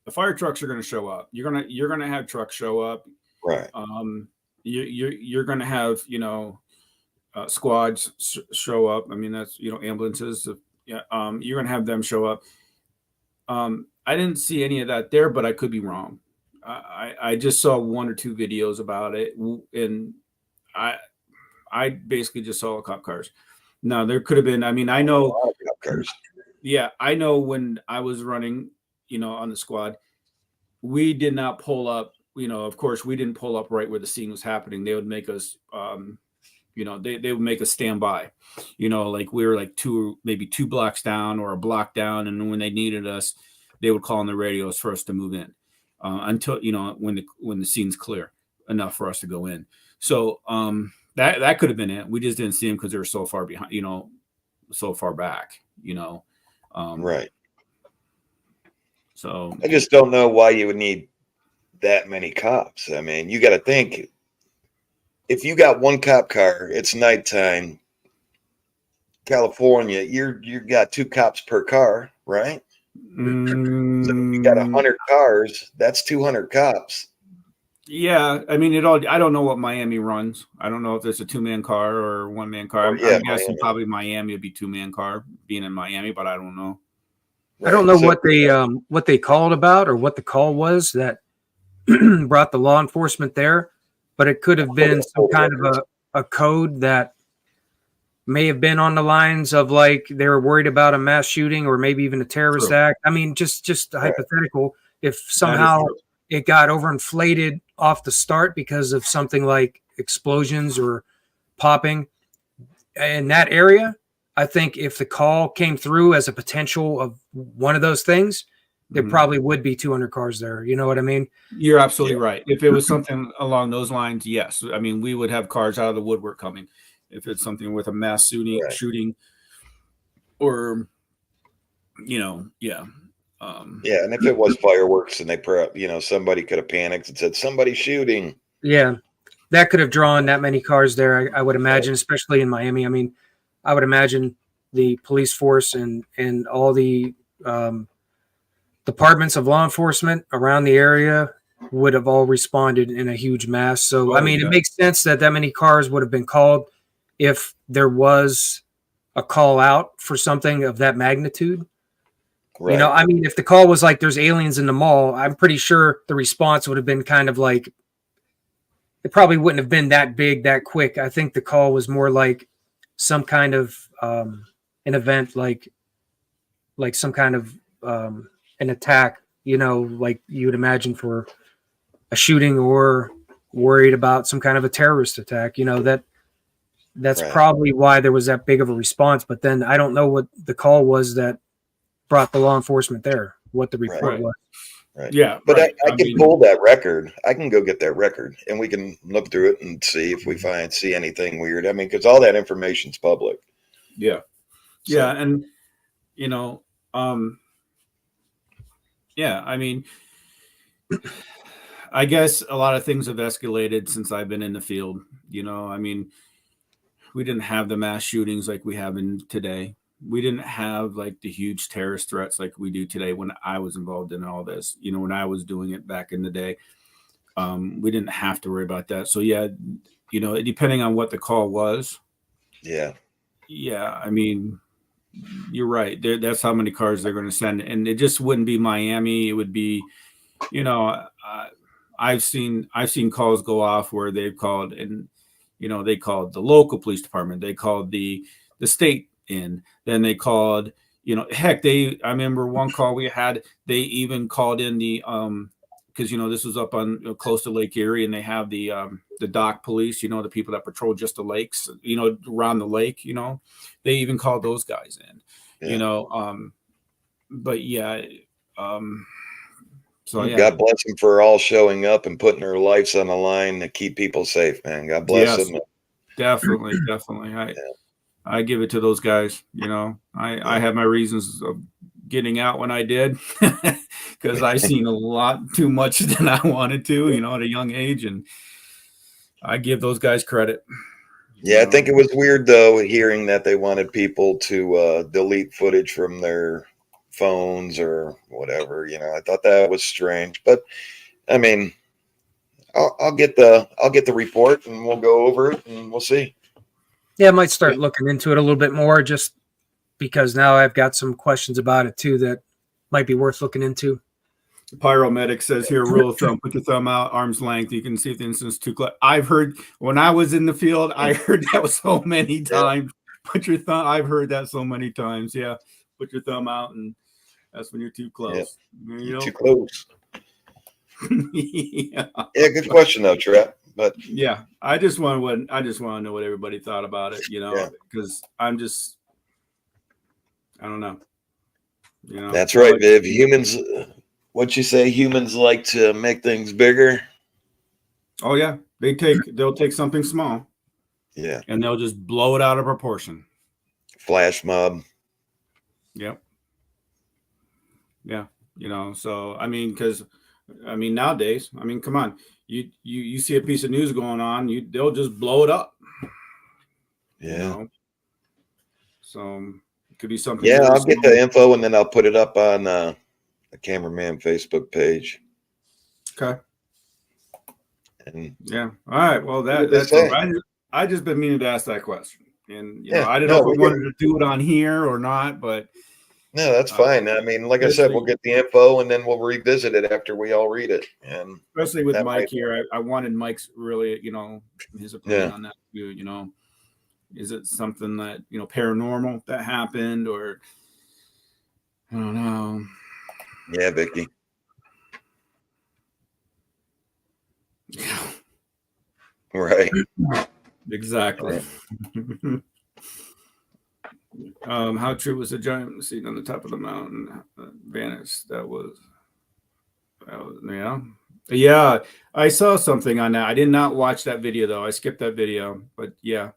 the fire trucks are going to show up. You're going to have trucks show up. Right. You're going to have, squads show up. I mean, that's, ambulances. Yeah. You're going to have them show up. I didn't see any of that there, but I could be wrong. I just saw 1 or 2 videos about it, and I basically just saw cop cars. No, there could have been. I mean, I know. Cop cars. Yeah, I know when I was running, on the squad, we did not pull up. Of course, we didn't pull up right where the scene was happening. They would make us, they would make us stand by. Like we were like maybe 2 blocks down or a block down, and when they needed us, they would call on the radios for us to move in. Until when the scene's clear enough for us to go in. So that could have been it. We just didn't see them because they were so far behind, so far back, right. So I just don't know why you would need that many cops. I mean, you got to think, if you got 1 cop car, it's nighttime, California, you got 2 cops per car, right? So you got 100 cars, that's 200 cops. Yeah, I mean, I don't know what Miami runs. I don't know if it's a 2-man car or 1-man car. I'm guessing Miami. Probably Miami would be 2-man car, being in Miami, but I don't know. Right. I don't know what they called about or what the call was that brought the law enforcement there, but it could have been some kind of a code that may have been on the lines of like they were worried about a mass shooting or maybe even a terrorist act. I mean, just hypothetical. If somehow it got overinflated off the start because of something like explosions or popping in that area, I think if the call came through as a potential of one of those things, there probably would be 200 cars there. You know what I mean? You're absolutely right. If it was something along those lines, yes. I mean, we would have cars out of the woodwork coming. If it's something with a mass shooting or, yeah. Yeah. And if it was fireworks and they, somebody could have panicked and said, somebody's shooting. Yeah. That could have drawn that many cars there, I would imagine, especially in Miami. I mean, I would imagine the police force and all the departments of law enforcement around the area would have all responded in a huge mass. So, I mean, it makes sense that many cars would have been called if there was a call out for something of that magnitude. Right. You know, I mean, if the call was like there's aliens in the mall, I'm pretty sure the response would have been kind of like, it probably wouldn't have been that big, that quick. I think the call was more like some kind of an event, like some kind of an attack, you know, like you would imagine for a shooting, or worried about some kind of a terrorist attack. You know, that's Right. probably why there was that big of a response. But then I don't know what the call was that brought the law enforcement there, what the report Right. was. Right. Yeah, But right. I can pull that record. I can go get that record, and we can look through it and see if we see anything weird. I mean, because all that information's public. Yeah. So, Yeah, and you know, yeah, I mean, I guess a lot of things have escalated since I've been in the field. You know, I mean, we didn't have the mass shootings like we have in today. We didn't have like the huge terrorist threats like we do today when I was involved in all this. You know, when I was doing it back in the day, we didn't have to worry about that. So yeah, you know, depending on what the call was. yeah. Yeah, I mean, you're right. That's how many cars they're going to send, and it just wouldn't be Miami. It would be, you know, I've seen calls go off where they've called, and you know, they called the local police department, they called the state in, then they called, you know, heck, I remember one call we had, they even called in the because you know this was up on close to Lake Erie, and they have the dock police, you know, the people that patrol just the lakes, you know, around the lake, you know, they even called those guys in, you know, but yeah, so yeah, God bless them for all showing up and putting their lives on the line to keep people safe, man. God bless them. Definitely. I give it to those guys. You know, I have my reasons of getting out when I did, because I seen a lot too much than I wanted to, you know, at a young age, and I give those guys credit. Yeah, I think it was weird though hearing that they wanted people to delete footage from their phones or whatever. You know, I thought that was strange, but I mean, I'll get the report and we'll go over it and we'll see. Yeah, I might start looking into it a little bit more, just because now I've got some questions about it too that might be worth looking into. Pyromedic says here, rule of thumb, put your thumb out, arm's length. You can see if the instance too close. I've heard when I was in the field, I heard that so many times. Put your thumb. I've heard that so many times. Yeah, put your thumb out, and that's when you're too close. Yeah. You're too close. Yeah. Good question though, Trent. But yeah, I just want to know what everybody thought about it. You know, because I don't know. You know, that's right, Viv. Humans. What'd you say? Humans like to make things bigger. Oh yeah, they'll take something small, yeah, and they'll just blow it out of proportion. Flash mob. Yep. Yeah, you know. So I mean, because nowadays, I mean, come on, you see a piece of news going on, they'll just blow it up. Yeah. You know? So it could be something. Yeah, I'll get the info and then I'll put it up on the Cameraman Facebook page. Okay. And yeah. All right. Well, that's I just been meaning to ask that question, and you know, I didn't know if we wanted to do it on here or not, but no, that's fine. I mean, like I said, we'll get the info and then we'll revisit it after we all read it. And especially with Mike here, I wanted Mike's really, you know, his opinion on that too. You know, is it something that, you know, paranormal that happened, or I don't know. Yeah, Vicky. Yeah. Right. Exactly. Right. How true was the giant seat on the top of the mountain vanished? That was yeah. I saw something on that. I did not watch that video though. I skipped that video, but yeah,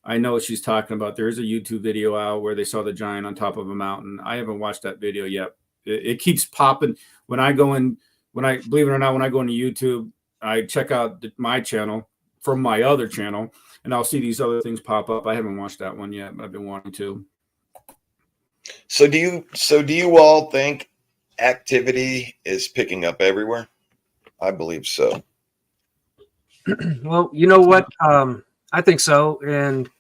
I know what she's talking about. There is a YouTube video out where they saw the giant on top of a mountain. I haven't watched that video yet. It keeps popping when I go in. Believe it or not, when I go into YouTube, I check out my channel from my other channel, and I'll see these other things pop up. I haven't watched that one yet, but I've been wanting to. So do you all think activity is picking up everywhere? I believe so. Well, you know what? I think so. And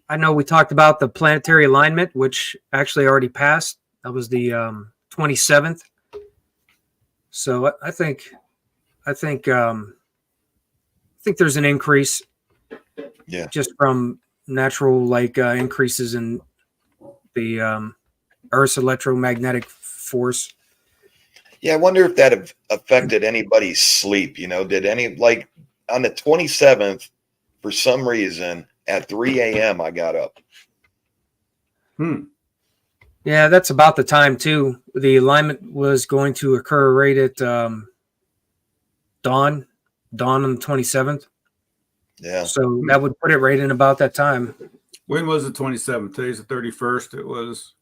I know we talked about the planetary alignment, which actually already passed. That was the 27th. So I think there's an increase. Yeah. Just from natural increases in the Earth's electromagnetic force. Yeah, I wonder if that affected anybody's sleep. You know, did any, like, on the 27th, for some reason, at 3 a.m., I got up. Yeah, that's about the time too. The alignment was going to occur right at dawn on the 27th. Yeah. So that would put it right in about that time. When was the 27th? Today's the 31st. It was.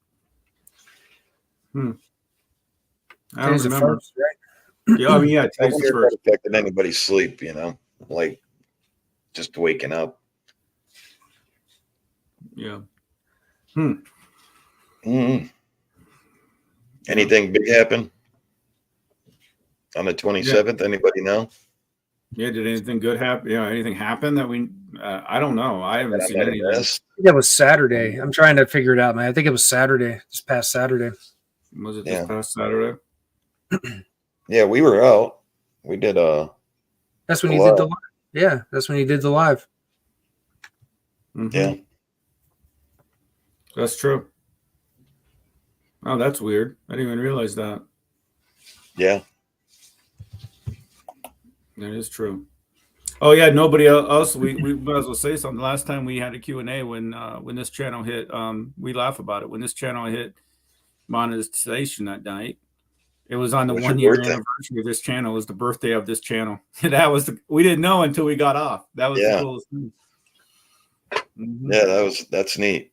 I don't remember. First, right? Yeah, I mean, yeah, I today's wonder the if first. that affected anybody's sleep, you know, like just waking up. Yeah. Anything big happen on the 27th? Anybody know? Yeah, did anything good happen? Yeah, anything happen that we? I don't know. I haven't seen anything. I think that was Saturday. I'm trying to figure it out, man. I think it was Saturday, this past Saturday. Was it this past Saturday? Yeah, we were out. We did That's when you did the live. Yeah, that's when you did the live. Yeah. That's true. Oh, that's weird. I didn't even realize that. Yeah. That is true. Oh yeah, nobody else. We might as well say something. Last time we had a Q&A when this channel hit, we laugh about it. When this channel hit monetization that night, it was on the 1 year anniversary of this channel. It was the birthday of this channel. That was we didn't know until we got off. That was the coolest thing. Yeah, that's neat.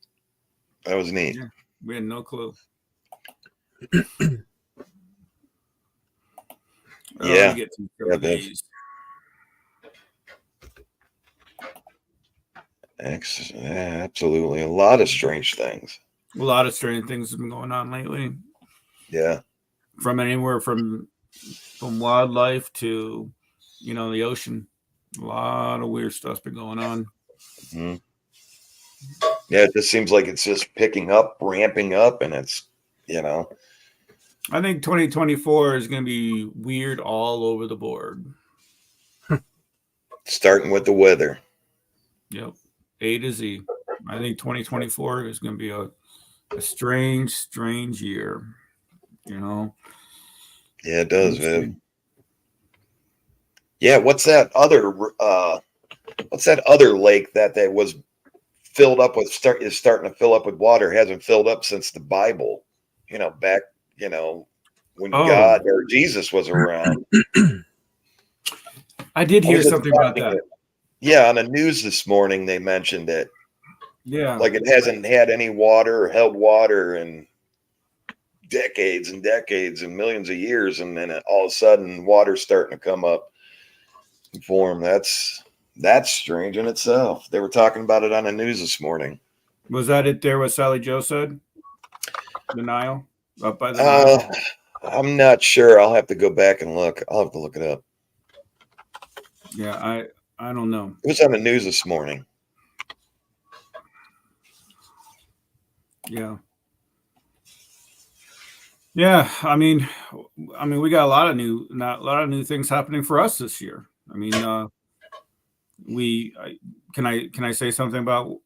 That was neat. Yeah, we had no clue. Yeah. Get some days. Absolutely. A lot of strange things. A lot of strange things have been going on lately. Yeah. From anywhere from wildlife to, the ocean. A lot of weird stuff's been going on. Mm-hmm. Yeah, it just seems like it's just picking up, ramping up, and it's, I think 2024 is going to be weird all over the board. Starting with the weather. Yep. A to Z. I think 2024 is going to be a strange year. Yeah, it does, man. Yeah, what's that other lake that was filled up with is starting to fill up with water? Hasn't filled up since the Bible. Back, when God or Jesus was around. I did hear something about that. Yeah, on the news this morning they mentioned it. Yeah. Like it hasn't had any water or held water in decades and decades and millions of years, and then all of a sudden water's starting to come up and form. That's strange in itself. They were talking about it on the news this morning. Was that it there what Sally Joe said? The Nile? Up by the Nile? I'm not sure. I'll have to go back and look. I'll have to look it up. Yeah, I don't know. It was on the news this morning. Yeah. Yeah, I mean, we got a lot of new things happening for us this year. I mean, can I say something about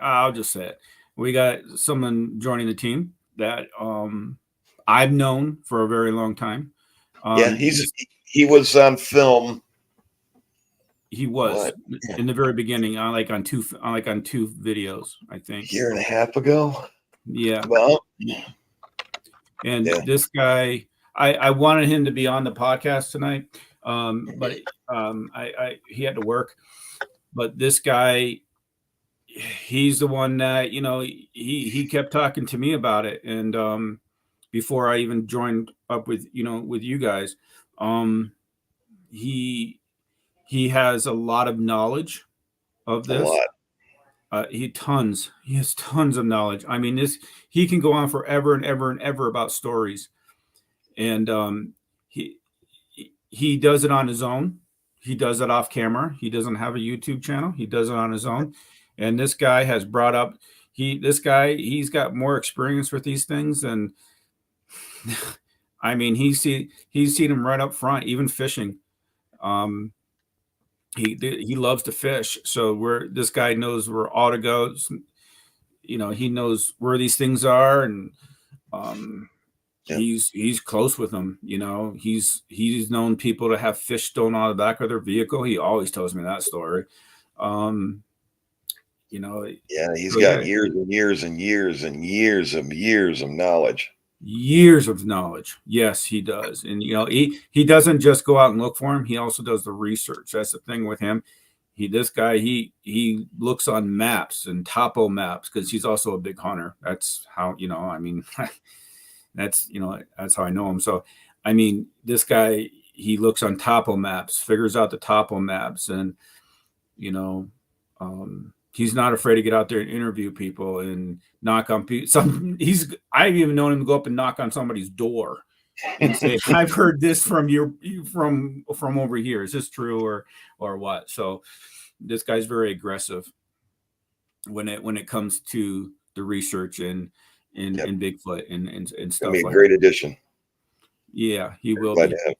I'll just say it. We got someone joining the team that I've known for a very long time. Yeah, he was on film. He was in the very beginning, on two videos, I think. A year and a half ago. Yeah. Well, and this guy, I wanted him to be on the podcast tonight, but he had to work. But this guy, he's the one that he kept talking to me about it, and before I even joined up with you guys, he has a lot of knowledge of this. He has tons of knowledge. I mean, he can go on forever and ever and ever about stories, and he he does it on his own. He does it off camera. He doesn't have a YouTube channel. He does it on his own. And this guy has brought up he's got more experience with these things, and I mean he's seen him right up front, even fishing. Um, he loves to fish, so this guy knows where all to go. You know, he knows where these things are, and um, Yeah. he's close with them. You know, he's known people to have fish stolen out of the back of their vehicle. He always tells me that story. You know, Yeah, he's so got yeah, years and years and years and years of knowledge. years of knowledge. Yes, he does. And you know, he doesn't just go out and look for him. He also does the research. That's the thing with him. This guy he looks on maps and topo maps because he's also a big hunter. That's how, you know, I mean, that's, you know, that's how I know him. So I mean, this guy, he looks on topo maps, figures out the topo maps, and you know, he's not afraid to get out there and interview people and knock on people. I've even known him to go up and knock on somebody's door and say, "I've heard this from from over here. Is this true or what?" So this guy's very aggressive when it comes to the research Yep. and Bigfoot and Gonna stuff be a like great that. addition. Yeah, he will Glad be. to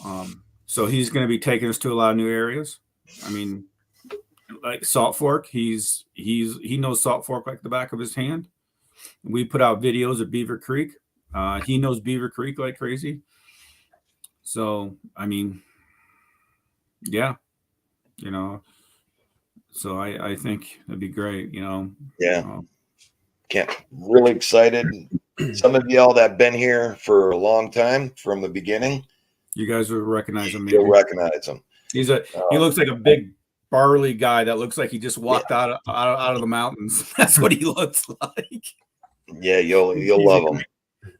have. So he's going to be taking us to a lot of new areas. I mean, like Salt Fork, he knows Salt Fork like the back of his hand. We put out videos of Beaver Creek. He knows Beaver Creek like crazy. So I mean, yeah, you know. So I think it'd be great. You know. Yeah. Um, Really excited. Some of y'all that been here for a long time from the beginning, you guys will recognize him. you'll Maybe recognize him. he looks like a big burly guy that looks like he just walked Yeah. out of the mountains. That's what he looks like. Yeah, you'll He's love him.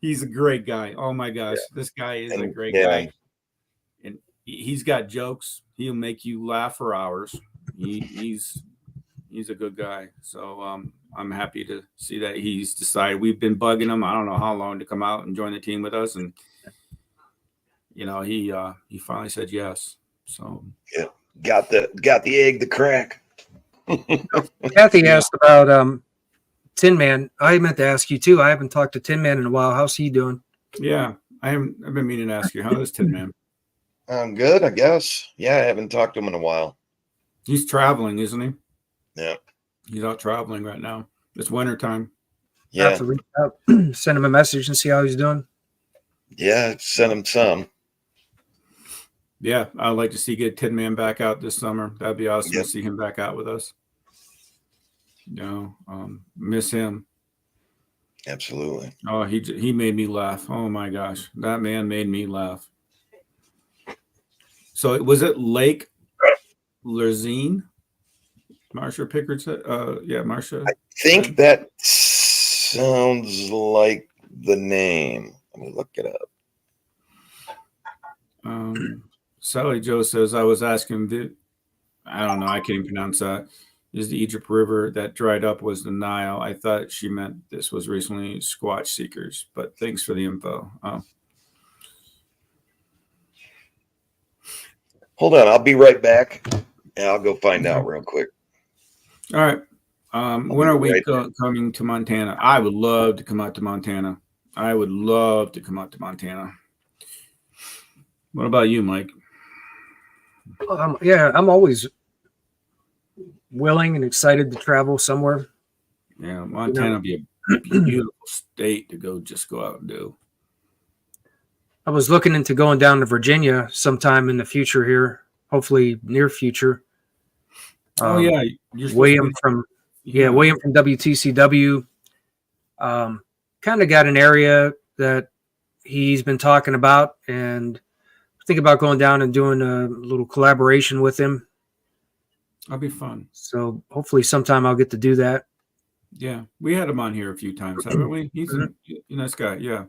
He's a great guy. Oh my gosh, Yeah. this guy is a And great yeah, guy, and he's got jokes. He'll make you laugh for hours. He's a good guy. So I'm happy to see that he's decided. We've been bugging him, I don't know how long, to come out and join the team with us, and you know, he finally said yes. So yeah, got the egg to crack. Kathy asked about Tin Man. I meant to ask you too. I haven't talked to Tin Man in a while. How's he doing? yeah, I've been meaning to ask you, how is Tin Man? I'm good, I guess. Yeah, I haven't talked to him in a while. He's traveling, isn't he? Yeah. He's out traveling right now. It's winter time. I have Yeah. to reach out, send him a message and see how he's doing. Yeah, send him some. Yeah, I'd like to see Tin Man back out this summer. That'd be awesome Yep. to see him back out with us. You know, miss him. Absolutely. Oh, he made me laugh. Oh my gosh, that man made me laugh. So was it Lake Lerzine? Marsha Pickard said, yeah, Marsha. I think that sounds like the name. Let me look it up. Sally Joe says, I was asking, I don't know, I can't even pronounce that. Is the Egypt River that dried up was the Nile? I thought she meant this was recently Squatch Seekers, but thanks for the info. Oh. Hold on, I'll be right back, and I'll go find out real quick. All right. When are we right coming to Montana? I would love to come out to Montana. I would love to come out to Montana. What about you, Mike? Yeah, I'm always willing and excited to travel somewhere. Yeah, Montana would be a beautiful state to go out and do. I was looking into going down to Virginia sometime in the future here, hopefully near future. Oh yeah, William from WTCW kind of got an area that he's been talking about, and think about going down and doing a little collaboration with him. That'll be fun. So hopefully sometime I'll get to do that. Yeah, we had him on here a few times, haven't we? He's a nice guy. Yeah.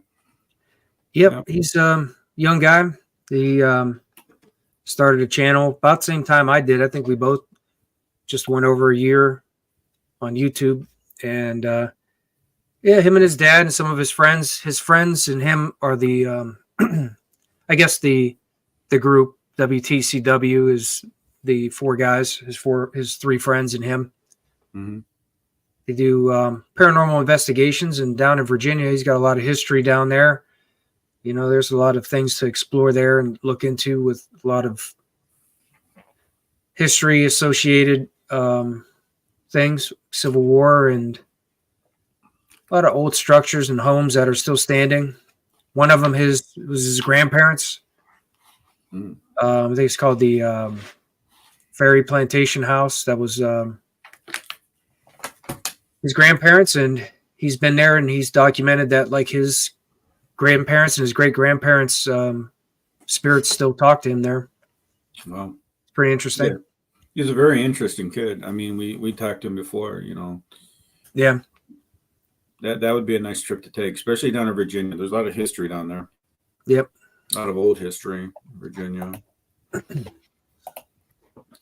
Yep, he's a young guy. He started a channel about the same time I did. I think we both just went over a year on YouTube, and yeah, him and his dad and some of his friends and him are the I guess the group. WTCW is the four guys, his three friends and him. Mm-hmm. They do paranormal investigations, and down in Virginia, he's got a lot of history down there. You know, there's a lot of things to explore there and look into with a lot of history associated things, Civil War, and a lot of old structures and homes that are still standing. One of them was his grandparents. Mm. I think it's called the Ferry Plantation House. That was his grandparents, and he's been there, and he's documented that like his grandparents and his great grandparents' spirits still talk to him there. Wow, it's pretty interesting. Yeah. He's a very interesting kid. I mean, we talked to him before. You know, yeah, that would be a nice trip to take, especially down in Virginia. There's a lot of history down there. Yep, a lot of old history in Virginia.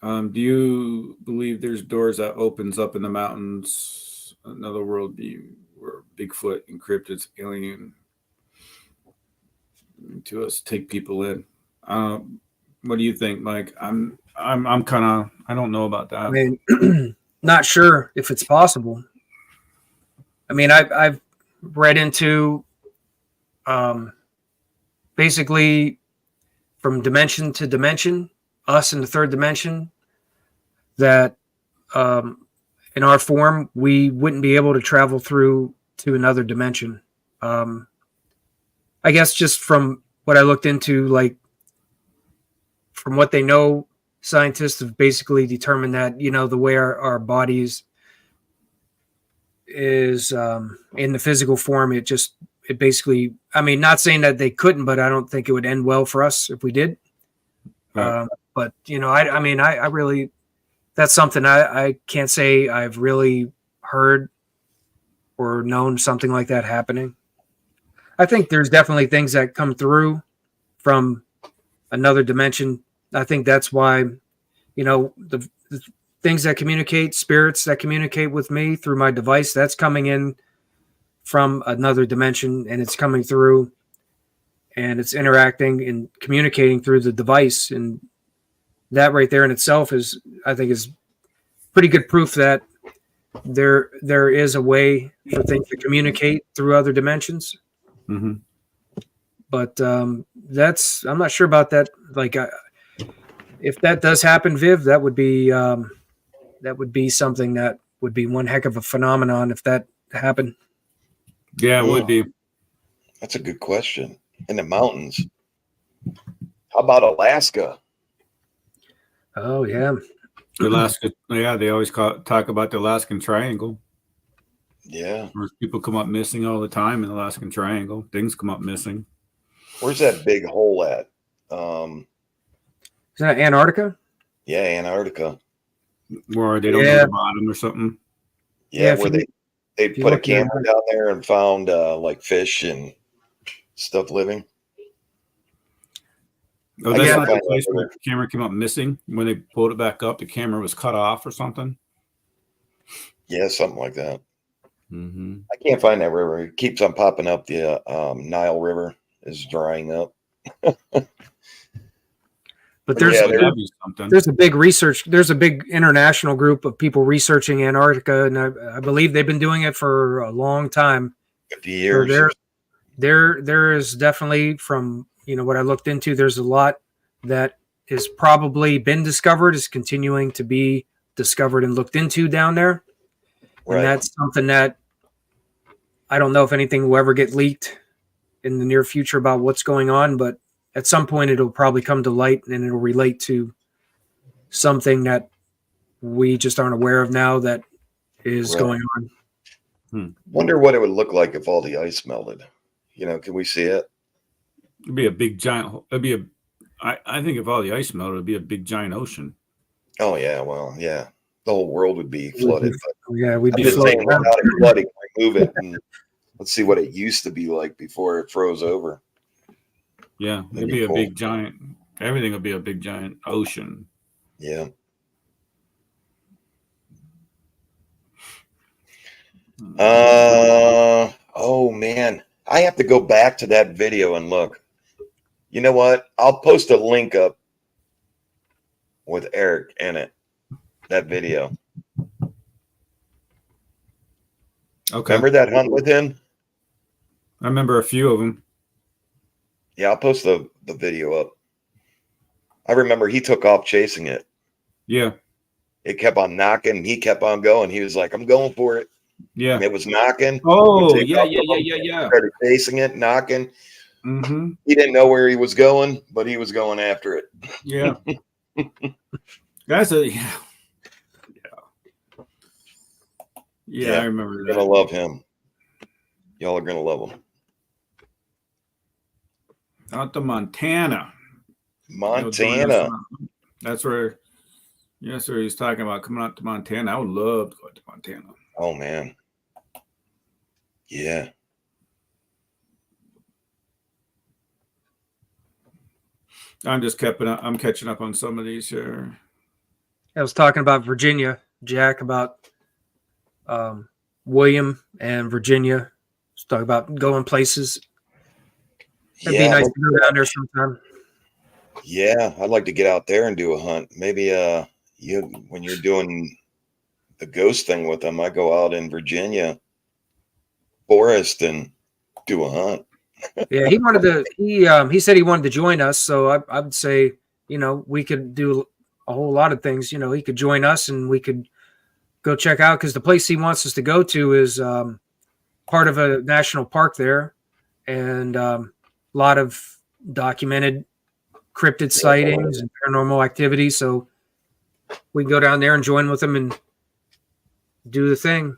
Do you believe there's doors that opens up in the mountains, another world view where Bigfoot encrypted alien to us take people in? What do you think, Mike? I'm kind of, I don't know about that. I mean, not sure if it's possible. I mean, I've read into basically from dimension to dimension, us in the third dimension, that in our form, we wouldn't be able to travel through to another dimension. I guess just from what I looked into, like from what they know, scientists have basically determined that, you know, the way our bodies is in the physical form, it basically, I mean, not saying that they couldn't, but I don't think it would end well for us if we did. Right. But, you know, I mean, I really, that's something I can't say I've really heard or known something like that happening. I think there's definitely things that come through from another dimension. I think that's why, you know, the things that communicate, spirits that communicate with me through my device, that's coming in from another dimension, and it's coming through and it's interacting and communicating through the device. And that right there in itself is, I think, is pretty good proof that there is a way for things to communicate through other dimensions. Mm-hmm. But I'm not sure about that. Like, if that does happen, Viv, that would be something that would be one heck of a phenomenon if that happened. Yeah, it would be. That's a good question. In the mountains. How about Alaska? Oh yeah, Alaska. Yeah, they always talk about the Alaskan Triangle. Yeah. Where people come up missing all the time in the Alaskan Triangle. Things come up missing. Where's that big hole at? Is that Antarctica? Yeah, Antarctica. Where they don't know the bottom or something. Yeah, where they put a camera down there and found like fish and stuff living. Oh, that's not the place where the camera came up missing. When they pulled it back up, the camera was cut off or something. Yeah, something like that. Mm-hmm. I can't find that river. It keeps on popping up. The Nile River is drying up. But there's a big research. There's a big international group of people researching Antarctica, and I believe they've been doing it for a long time. 50 years. So there is definitely, from what I looked into, there's a lot that has probably been discovered, is continuing to be discovered and looked into down there. Right. And that's something that I don't know if anything will ever get leaked in the near future about what's going on, but at some point it'll probably come to light and it'll relate to something that we just aren't aware of now that is going on. Wonder what it would look like if all the ice melted. Can we see it? It'd be a big giant. I think if all the ice melted, it'd be a big giant ocean. Oh yeah, well, yeah, the whole world would be flooded. We'd be flooding. Without it flooding, remove it, and let's see what it used to be like before it froze over. Yeah, it'd be a big giant. Everything would be a big giant ocean. Yeah. Oh man, I have to go back to that video and look. You know what? I'll post a link up with Eric in it. That video. Okay. Remember that hunt with him? I remember a few of them. Yeah, I'll post the video up. I remember he took off chasing it. Yeah. It kept on knocking. He kept on going. He was like, I'm going for it. Yeah. And it was knocking. Oh, Would take yeah, off yeah, from yeah, him, yeah, yeah. Started chasing it, knocking. Mm-hmm. He didn't know where he was going, but he was going after it. Yeah. That's a yeah. Yeah, I remember You're that. gonna love him. Y'all are gonna love him. Out to Montana. Montana. That's where yes, sir. He's talking about coming out to Montana. I would love to go to Montana. Oh man. Yeah. I'm catching up on some of these here. I was talking about Virginia, Jack, about William and Virginia. Just talk about going places. It'd be nice to go down there sometime. Yeah, I'd like to get out there and do a hunt. Maybe when you're doing the ghost thing with them, I go out in Virginia forest and do a hunt. Yeah, he wanted to. He said he wanted to join us, so I would say, we could do a whole lot of things. He could join us, and we could go check out, because the place he wants us to go to is part of a national park there, and a lot of documented cryptid sightings and paranormal activity. So we can go down there and join with them and do the thing.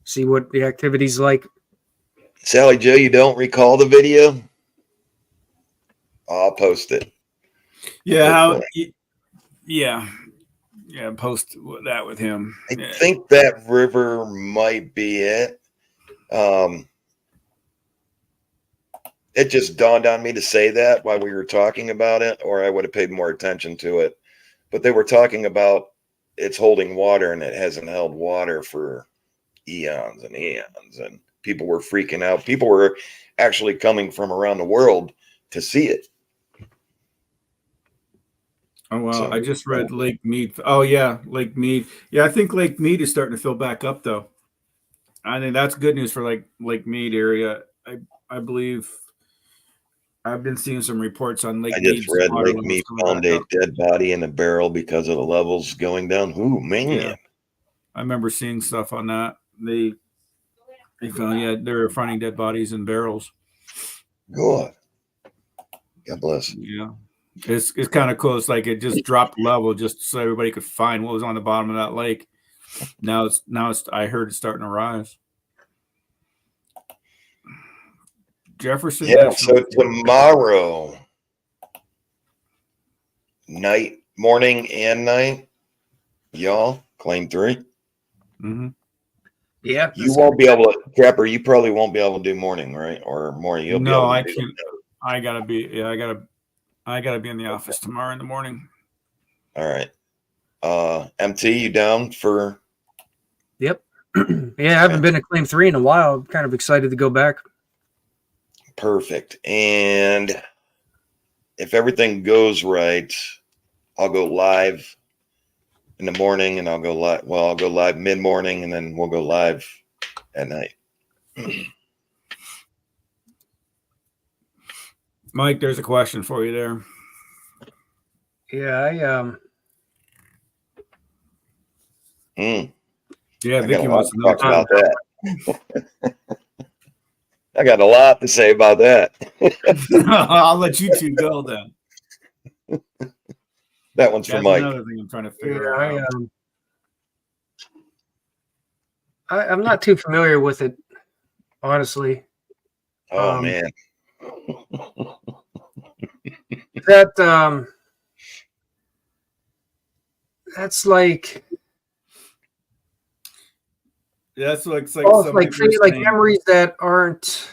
See what the activity's like. Sally Joe, you don't recall the video? I'll post it. Yeah, post that with him. I think that river might be it. It just dawned on me to say that while we were talking about it, or I would have paid more attention to it. But they were talking about it's holding water, and it hasn't held water for eons and eons, and people were freaking out. People were actually coming from around the world to see it. Oh wow! So, I just read Lake Mead. Oh yeah, Lake Mead. Yeah, I think Lake Mead is starting to fill back up, though. I think that's good news for Lake Mead area. I believe I've been seeing some reports on Lake Mead. I just read Lake Mead found a dead body in a barrel because of the levels going down. Ooh, man! Yeah. I remember seeing stuff on that. They found they were finding dead bodies in barrels. God bless. Yeah. It's kind of cool. It's like it just dropped level just so everybody could find what was on the bottom of that lake. Now it's I heard it's starting to rise. Jefferson. Yeah, so tomorrow morning and night, y'all, claim 3. Mm-hmm. Yeah. You won't be able to, Trapper, you probably won't be able to do morning, right? Or morning. You'll be able to I can't. I gotta be in the office tomorrow in the morning. All right. MT, you down for? Yep. Yeah, I haven't been to claim 3 in a while. I'm kind of excited to go back. Perfect. And if everything goes right, I'll go live in the morning, and I'll go live mid-morning, and then we'll go live at night. Mike, there's a question for you there. Yeah, Yeah, Vicky wants to talk about that. I got a lot to say about that. I'll let you two go then. That one's for Mike. Another thing I'm trying to figure out. I'm not too familiar with it, honestly. Oh man. That's like. That's like memories that aren't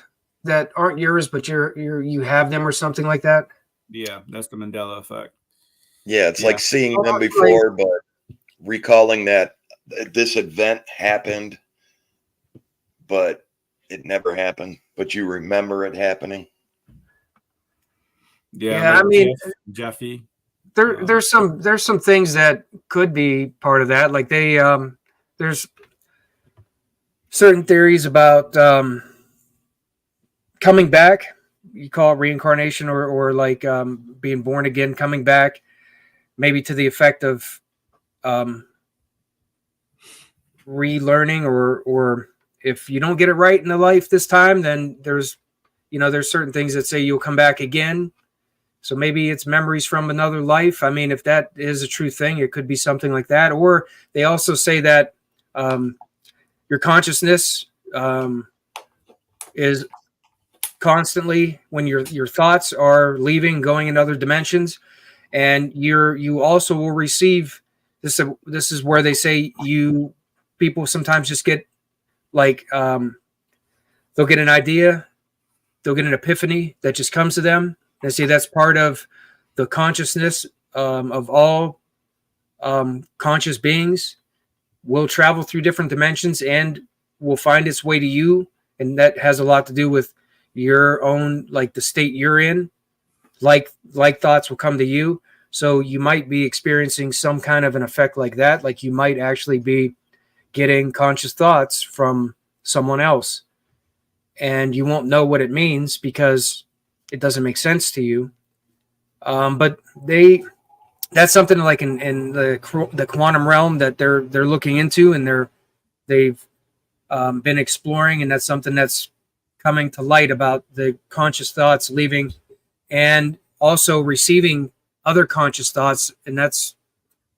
yours, but you have them or something like that. Yeah, that's the Mandela effect. Yeah, it's like seeing them before, but recalling that this event happened, but it never happened, but you remember it happening. Yeah, I like mean, Jeffy. there's some things that could be part of that. Like there's certain theories about coming back. You call it reincarnation, or like being born again, coming back, maybe to the effect of relearning, or if you don't get it right in the life this time, then there's certain things that say you'll come back again. So maybe it's memories from another life. I mean, if that is a true thing, it could be something like that. Or they also say that your consciousness is constantly, when your thoughts are leaving, going in other dimensions, and you also will receive this. This is where they say people sometimes just get like they'll get an idea, they'll get an epiphany that just comes to them. And say that's part of the consciousness of all conscious beings will travel through different dimensions and will find its way to you. And that has a lot to do with your own, like the state you're in. Like thoughts will come to you. So you might be experiencing some kind of an effect like that. Like you might actually be getting conscious thoughts from someone else. And you won't know what it means because it doesn't make sense to you. But that's something like in the quantum realm that they're looking into, and they've been exploring, and that's something that's coming to light about the conscious thoughts leaving and also receiving other conscious thoughts, and that's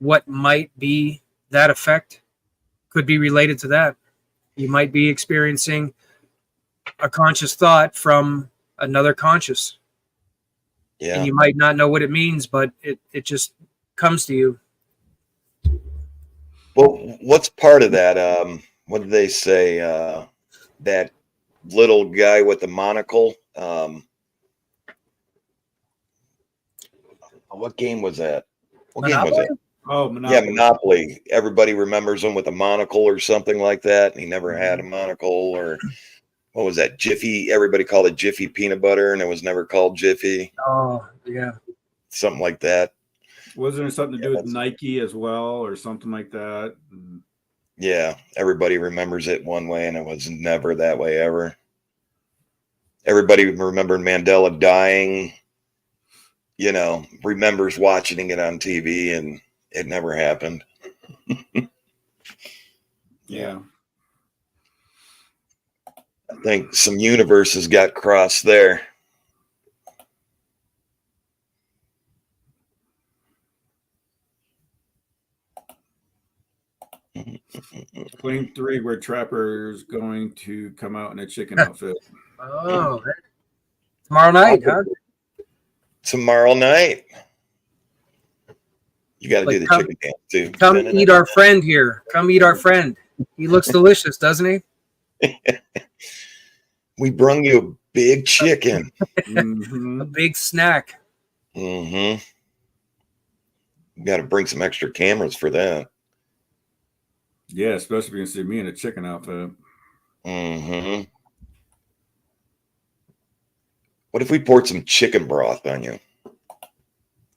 what might be that effect could be related to that. You might be experiencing a conscious thought from another conscious. Yeah. And you might not know what it means, but it just comes to you. Well, what's part of that? What did they say? That little guy with the monocle. What game was that? What game was it? Oh, Yeah, Monopoly. Monopoly. Everybody remembers him with a monocle or something like that. And he never had a monocle, or what was that? Jiffy. Everybody called it Jiffy peanut butter, and it was never called Jiffy. Oh, yeah. Something like that. Wasn't it something to do with Nike as well, or something like that? Yeah, everybody remembers it one way, and it was never that way ever. Everybody remembered Mandela dying, remembers watching it on TV, and it never happened. Yeah. I think some universes got crossed there. Claim 3, where Trapper's going to come out in a chicken outfit. Oh, tomorrow night, huh? Tomorrow night. You got to do the chicken dance too. Come eat our friend here. Come eat our friend. He looks delicious, doesn't he? We brung you a big chicken. A big snack. Mm-hmm. You got to bring some extra cameras for that. Yeah, especially if you can see me in a chicken outfit. Mm-hmm. What if we poured some chicken broth on you?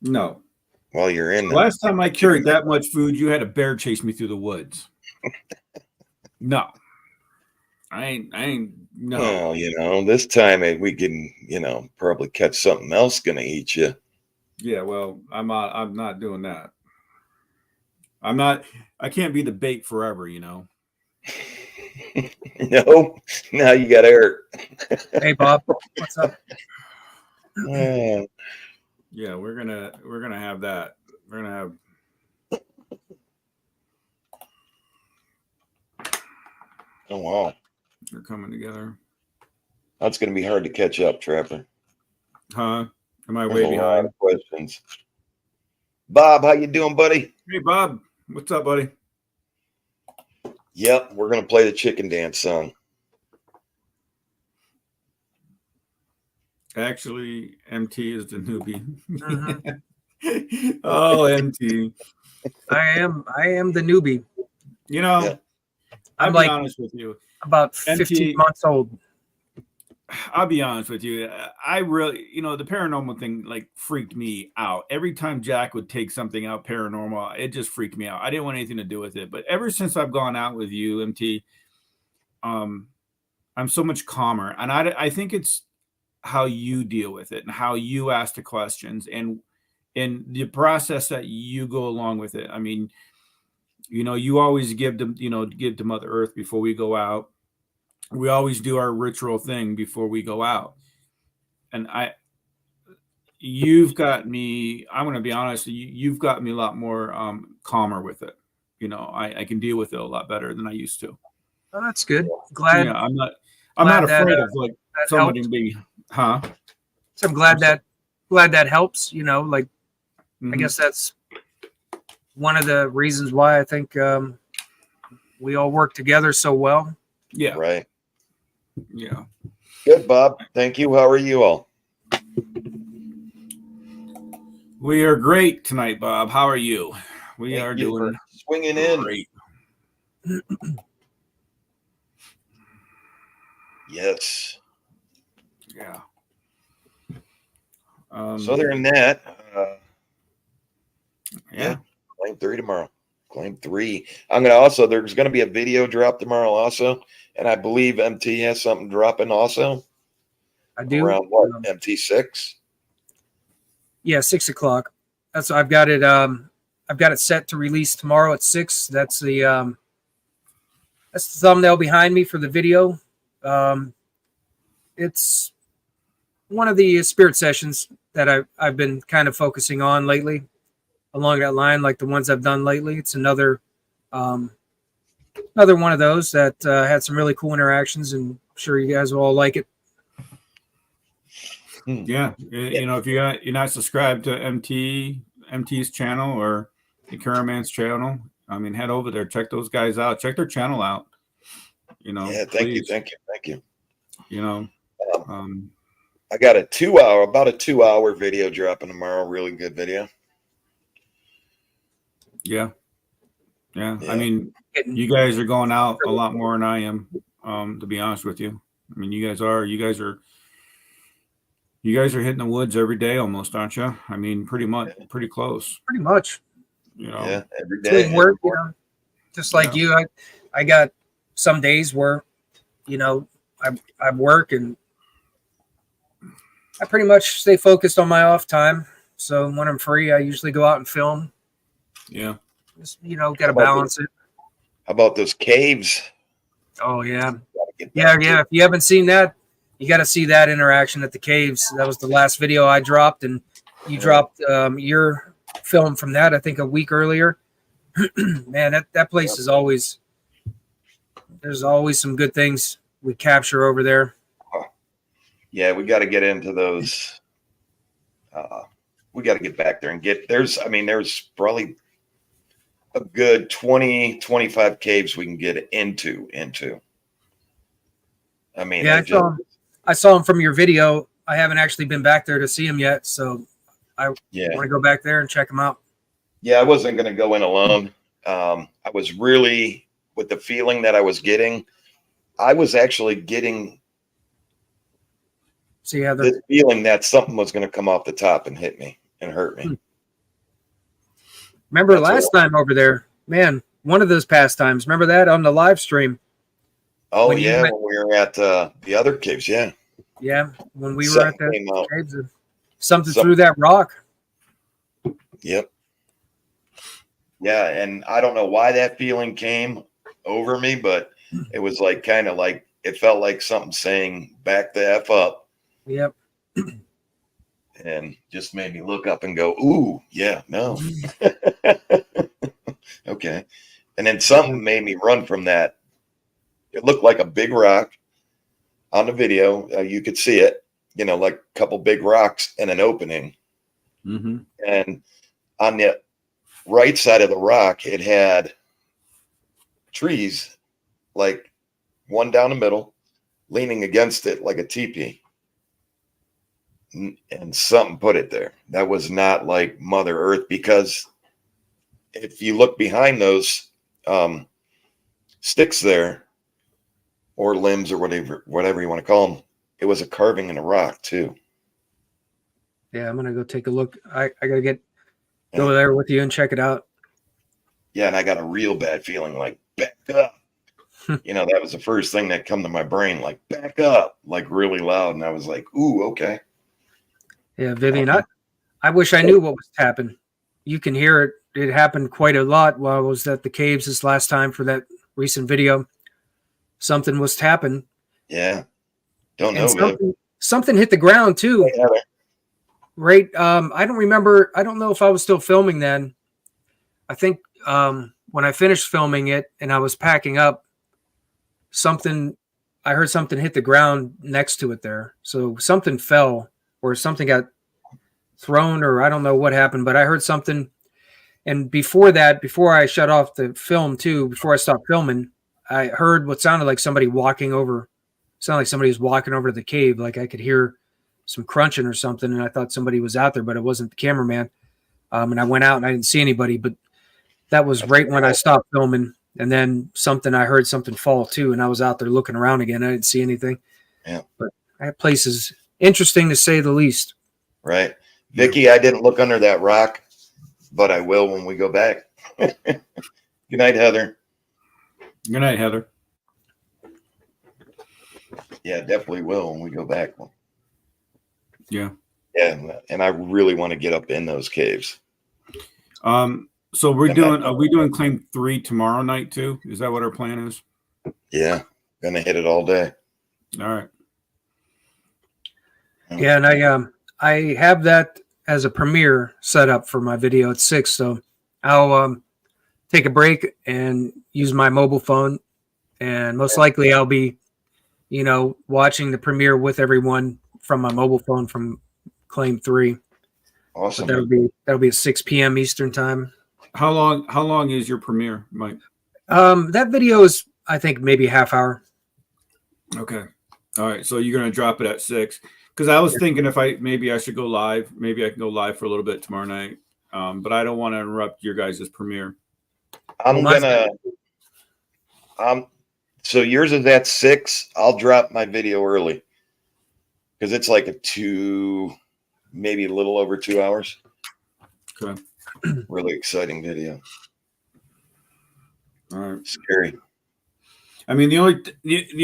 No. While you're in there. Last time I carried that much food, you had a bear chase me through the woods. No. I ain't no. Well, this time we can, probably catch something else gonna eat you. Yeah, well, I'm not doing that. I can't be the bait forever, No, now you got hurt. Hey Bob, what's up? Yeah, we're gonna have that. We're gonna have. Oh wow, they're coming together. That's gonna be hard to catch up, Trapper. Huh? Am I way behind? Questions. Bob, how you doing, buddy? Hey, Bob. What's up, buddy? Yep, we're gonna play the chicken dance song. Actually, MT is the newbie. Oh, MT. I am the newbie. You know, Yeah. I'll I'm be like honest with you. about 15 MT, months old. I'll be honest with you. I really, the paranormal thing like freaked me out. Every time Jack would take something out paranormal, it just freaked me out. I didn't want anything to do with it. But ever since I've gone out with you, MT, um, I'm so much calmer, and I think it's how you deal with it and how you ask the questions and the process that you go along with it. I mean, you always give them, give to Mother Earth before we go out. We always do our ritual thing before we go out. And you've got me, I'm going to be honest, you've got me a lot more calmer with it. I can deal with it a lot better than I used to. Oh, that's good. Yeah, I'm not Glad afraid of like that somebody helped. being, huh? So I'm glad that helps. Like I Mhm. guess that's one of the reasons why I think we all work together so well. Yeah, Right. yeah. Good, Bob. Thank you. How are you all? We are great tonight, Bob. How are you? We Thank are you for doing swinging in. great. Yes. Yeah. So other than that, Yeah. claim 3 tomorrow. Claim 3. I'm gonna also. There's gonna be a video drop tomorrow also, and I believe MT has something dropping also I do. around what MT6. Yeah, 6 o'clock. That's I've got it. I've got it set to release tomorrow at 6. That's the thumbnail behind me for the video. It's one of the spirit sessions that I've been kind of focusing on lately, along that line, like the ones I've done lately. It's another one of those that had some really cool interactions, and I'm sure you guys will all like it. Yeah. If you're not subscribed to MT's channel or the Caraman's channel, I mean, head over there, check those guys out, check their channel out. Yeah, Please. thank you. I got about a 2-hour video dropping tomorrow. Really good video. Yeah. Yeah. I mean, you guys are going out a lot more than I am, to be honest with you. I mean, you guys are hitting the woods every day almost, aren't you? I mean, pretty close. Pretty much. Yeah, every day. Between work, just like you, I got some days where, I work and I pretty much stay focused on my off time. So when I'm free, I usually go out and film. Yeah. Just, got to balance it. How about those caves? Oh, yeah. Yeah. If you haven't seen that, you got to see that interaction at the caves. That was the last video I dropped, and you dropped your film from that, I think, a week earlier. Man, that place is always, there's always some good things we capture over there. Yeah, we got to get into those. We got to get back there and there's probably a good 20, 25 caves we can get into. I mean, yeah, I saw them from your video. I haven't actually been back there to see them yet, so I want to go back there and check them out. Yeah, I wasn't going to go in alone. I was really, with the feeling that I was getting, I was actually getting this feeling that something was going to come off the top and hit me and hurt me. Remember last time over there, man, one of those pastimes. Remember that on the live stream? Oh, when we were at the other caves, yeah. Yeah, when we were at the caves, something threw that rock. Yep. Yeah, and I don't know why that feeling came over me, but it was like kind of like it felt like something saying back the F up. Yep. And just made me look up and go, ooh, yeah, no. Okay. And then something made me run from that. It looked like a big rock on the video. You could see it, like a couple big rocks and an opening. Mm-hmm. And on the right side of the rock, it had trees, like one down the middle, leaning against it like a teepee. And something put it there. That was not like Mother Earth, because if you look behind those sticks there, or limbs, or whatever you want to call them, it was a carving in a rock too. Yeah, I'm gonna go take a look. I gotta go there with you and check it out. Yeah, and I got a real bad feeling, like, back up. That was the first thing that come to my brain, like, back up, like really loud. And I was like, ooh, okay. Yeah, Vivian, I wish I knew what was happening. You can hear it. It happened quite a lot while I was at the caves this last time for that recent video. Something was tapping. Yeah. Don't And know, something hit the ground too. Yeah. Right. I don't remember. I don't know if I was still filming then. I think when I finished filming it and I was packing up, I heard something hit the ground next to it there. So something fell or something got thrown, or I don't know what happened, but I heard something. And before that, before I shut off the film too, before I stopped filming, I heard what sounded like somebody walking over. Sounded like somebody was walking over to the cave. Like I could hear some crunching or something, and I thought somebody was out there, but it wasn't the cameraman. And I went out and I didn't see anybody, but that was right when I stopped filming. And then I heard something fall too, and I was out there looking around again. I didn't see anything. Yeah. But that place is interesting to say the least. Right. Vicky, I didn't look under that rock, but I will when we go back. Good night, Heather. Good night, Heather. Yeah, definitely will when we go back. Yeah. Yeah, and I really want to get up in those caves. So are we doing claim 3 tomorrow night too? Is that what our plan is? Yeah, gonna hit it all day. All right. Yeah, and I have that as a premiere set up for my video at 6. So I'll take a break and use my mobile phone, and most likely I'll be, watching the premiere with everyone from my mobile phone from claim 3. Awesome. But that'll be at 6 p.m. Eastern time. How long is your premiere, Mike? That video is, I think, maybe a half hour. Okay. All right. So you're gonna drop it at 6. Because I was thinking maybe I should go live. Maybe I can go live for a little bit tomorrow night. But I don't want to interrupt your guys' premiere. So yours is at 6. I'll drop my video early because it's like maybe a little over 2 hours. Okay. Really exciting video. All right. Scary. I mean, the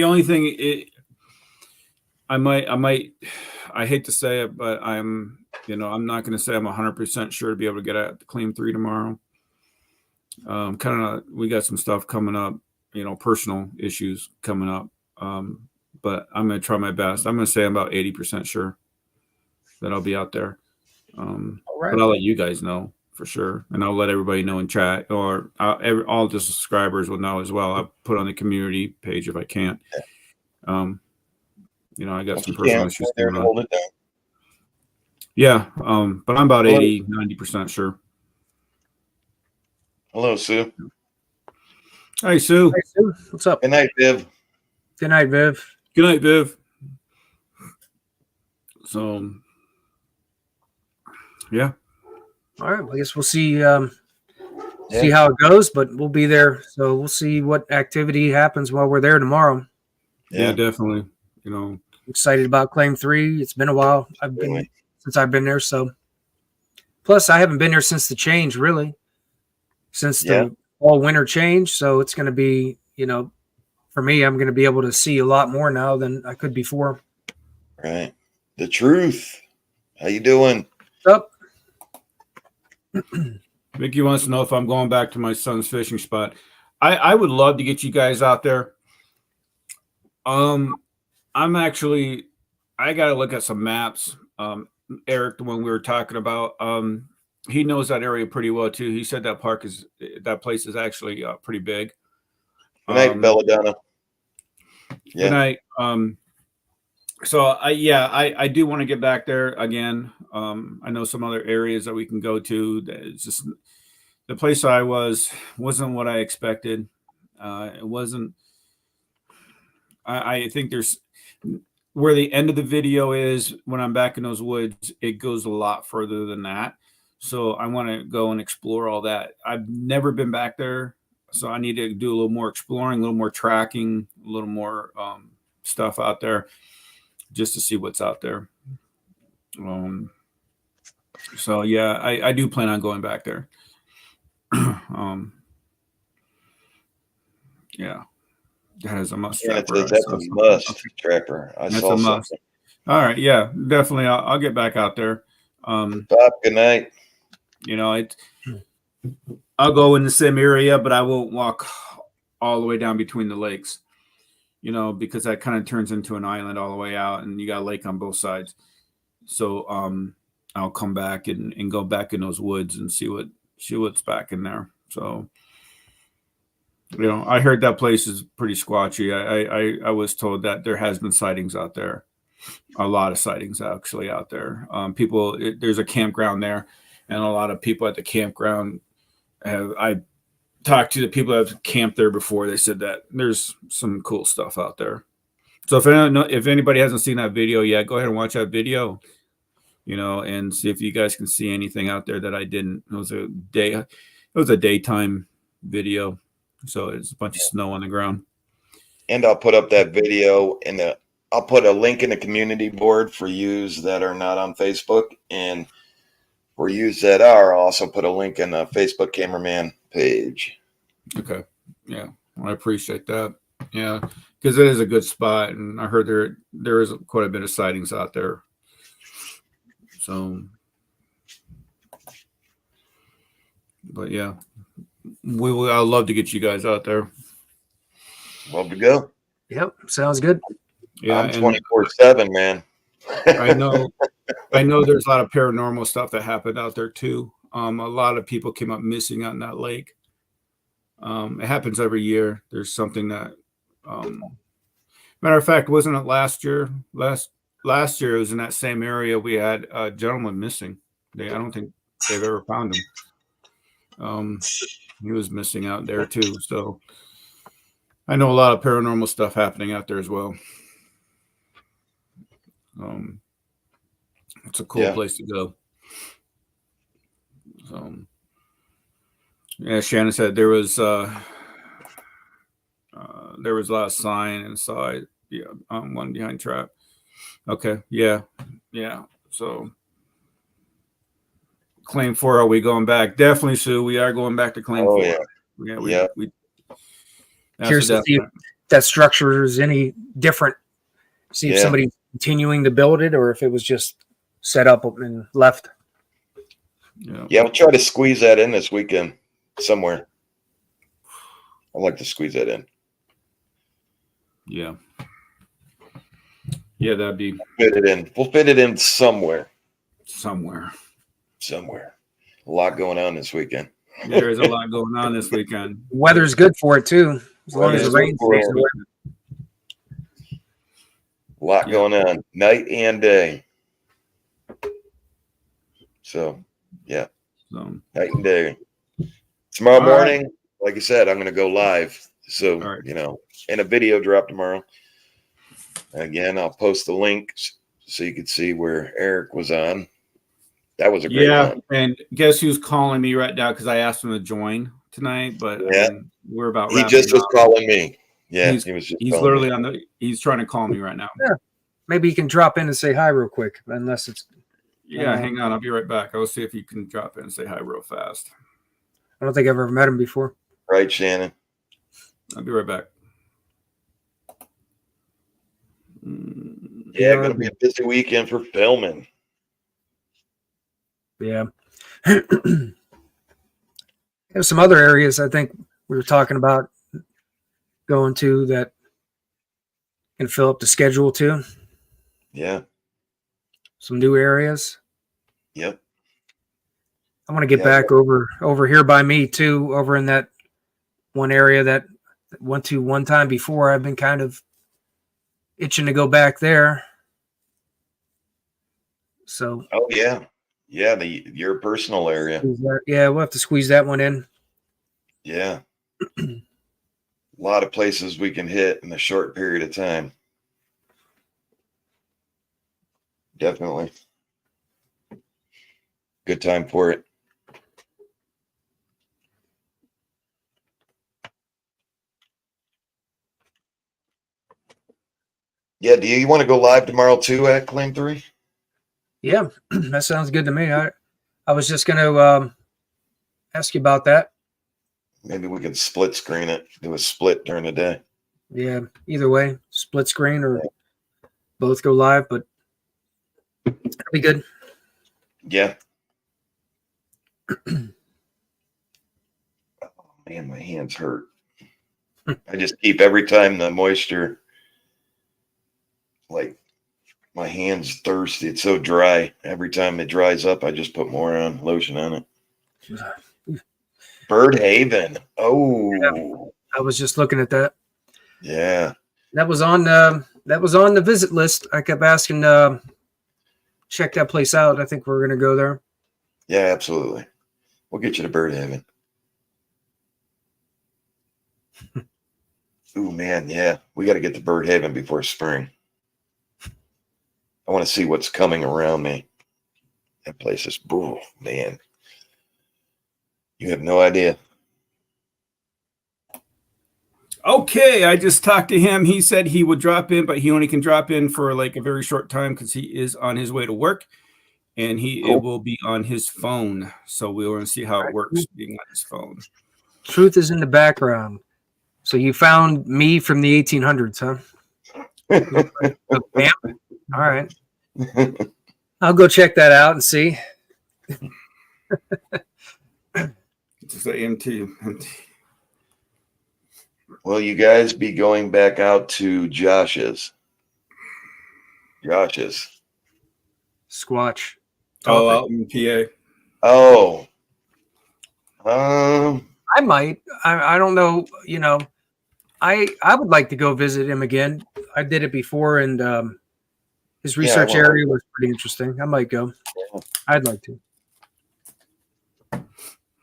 only thing I hate to say it, but I'm not going to say I'm 100% sure to be able to get at the claim 3 tomorrow. We got some stuff coming up, personal issues coming up. But I'm going to try my best. I'm going to say I'm about 80% sure that I'll be out there. Right. But I'll let you guys know for sure. And I'll let everybody know in chat, or all the subscribers will know as well. I'll put on the community page if I can't. I got some personal issues going on. Hold it down. Yeah. But I'm about 90% sure. Hello, Sue. Hi, Sue. Hey, Sue. What's up? Good night, Viv. Good night, Viv. Good night, Viv. So, yeah. All right. Well, I guess we'll see how it goes, but we'll be there. So we'll see what activity happens while we're there tomorrow. Yeah, definitely. Excited about claim 3. It's been a while. Since I've been there. So plus I haven't been there since the change, really, since the all winter change. So it's going to be, for me, I'm going to be able to see a lot more now than I could before. Right. The truth. How you doing? What's up? Mickey wants to know if I'm going back to my son's fishing spot. I would love to get you guys out there. I got to look at some maps. Eric, the one we were talking about, he knows that area pretty well too. He said that place is actually pretty big. Good night, Belladonna. Yeah. Good night. So I do want to get back there again. I know some other areas that we can go to. It's just the place I wasn't what I expected. It wasn't. I think there's where the end of the video is when I'm back in those woods. It goes a lot further than that. So I want to go and explore all that. I've never been back there, so I need to do a little more exploring, a little more tracking, a little more stuff out there, just to see what's out there. So yeah, I do plan on going back there. Yeah, that is a must. And Trapper. that's a must, Okay. Trapper. I That's saw a must. something. All right, yeah, definitely. I'll get back out there. Bob, good night. You know, I'll go in the same area, but I won't walk all the way down between the lakes. You know, because that kind of turns into an island all the way out, and you got a lake on both sides. So I'll come back and go back in those woods and see what's back in there. So you know, I heard that place is pretty squatchy. I was told that there has been sightings out there, a lot of sightings actually out there. There's a campground there, and a lot of people at the campground I talked to the people that have camped there before. They said that there's some cool stuff out there. So if anybody hasn't seen that video yet, go ahead and watch that video. You know, and see if you guys can see anything out there that I didn't. It was a daytime video, so it's a bunch of snow on the ground. And I'll put up that video I'll put a link in the community board for yous that are not on Facebook, and for yous that are, I'll also put a link in the Facebook cameraman page. Okay, yeah, well, I appreciate that. Yeah, because it is a good spot, and I heard there is quite a bit of sightings out there. So, but yeah, I'd love to get you guys out there. Love to go. Yep, sounds good. Yeah, I'm 24/7, man. I know there's a lot of paranormal stuff that happened out there too. A lot of people came up missing out in that lake. It happens every year. There's something that matter of fact, wasn't it last year? Last year it was in that same area we had a gentleman missing. I don't think they've ever found him. He was missing out there too. So I know a lot of paranormal stuff happening out there as well. It's a cool place to go. So yeah, Shannon said there was a lot of sign inside. Yeah, one behind trap. Okay, yeah. So claim 4, are we going back? Definitely, Sue. We are going back to claim 4. Yeah. Curious to see if that structure is any different. See if somebody's continuing to build it, or if it was just set up and left. Yeah, we'll try to squeeze that in this weekend somewhere. I'd like to squeeze that in. Yeah, that'd be fit it in. We'll fit it in somewhere. A lot going on this weekend. There is a lot going on this weekend. Weather's good for it too, as long as the rain stays away. A lot going on, night and day. So, night and day. Tomorrow morning, like I said, I'm going to go live. So, and a video drop tomorrow. Again, I'll post the link so you could see where Eric was on. That was a great one. And guess who's calling me right now? Because I asked him to join tonight, but we're about. He just was calling me. Yeah, he's literally he's trying to call me right now. Yeah. Maybe you can drop in and say hi real quick, unless it's. Yeah, hang on. I'll be right back. I'll see if you can drop in and say hi real fast. I don't think I've ever met him before. Right, Shannon. I'll be right back. Yeah, going to be a busy weekend for filming. Yeah. There's some other areas I think we were talking about going to that can fill up the schedule too. Yeah. Some new areas. Yep. I want to get back over here by me too, over in that one area that went to one time before. I've been kind of itching to go back there. So. Oh yeah. Yeah, your personal area. Yeah, we'll have to squeeze that one in. Yeah. A lot of places we can hit in a short period of time. Definitely. Good time for it. Yeah. Do you want to go live tomorrow too at Claim 3? Yeah, that sounds good to me. I was just going to ask you about that. Maybe we could split screen it, do a split during the day. Yeah, either way, split screen or both go live, but that'd be good. Yeah. Oh, man, my hands hurt. I just keep every time the moisture, like my hands thirsty. It's so dry. Every time it dries up, I just put more on lotion on it. Bird Haven. Oh, I was just looking at that. yeah. That was on the visit list. I kept asking check that place out. I think we're gonna go there. Yeah, absolutely. We'll get you to Bird Haven. Ooh, man, yeah. We got to get to Bird Haven before spring. I want to see what's coming around me. That place is, oh, man. You have no idea. Okay, I just talked to him. He said he would drop in, but he only can drop in for like a very short time because he is on his way to work, and it will be on his phone. So we want to see how it works being on his phone. Truth is in the background. So you found me from the 1800s, huh? Bam. All right. I'll go check that out and see. It's the MT. Will you guys be going back out to Josh's? Squatch. Oh, out in PA. Oh. I might. I don't know. You know, I would like to go visit him again. I did it before, and his research area was pretty interesting. I might go. Yeah. I'd like to.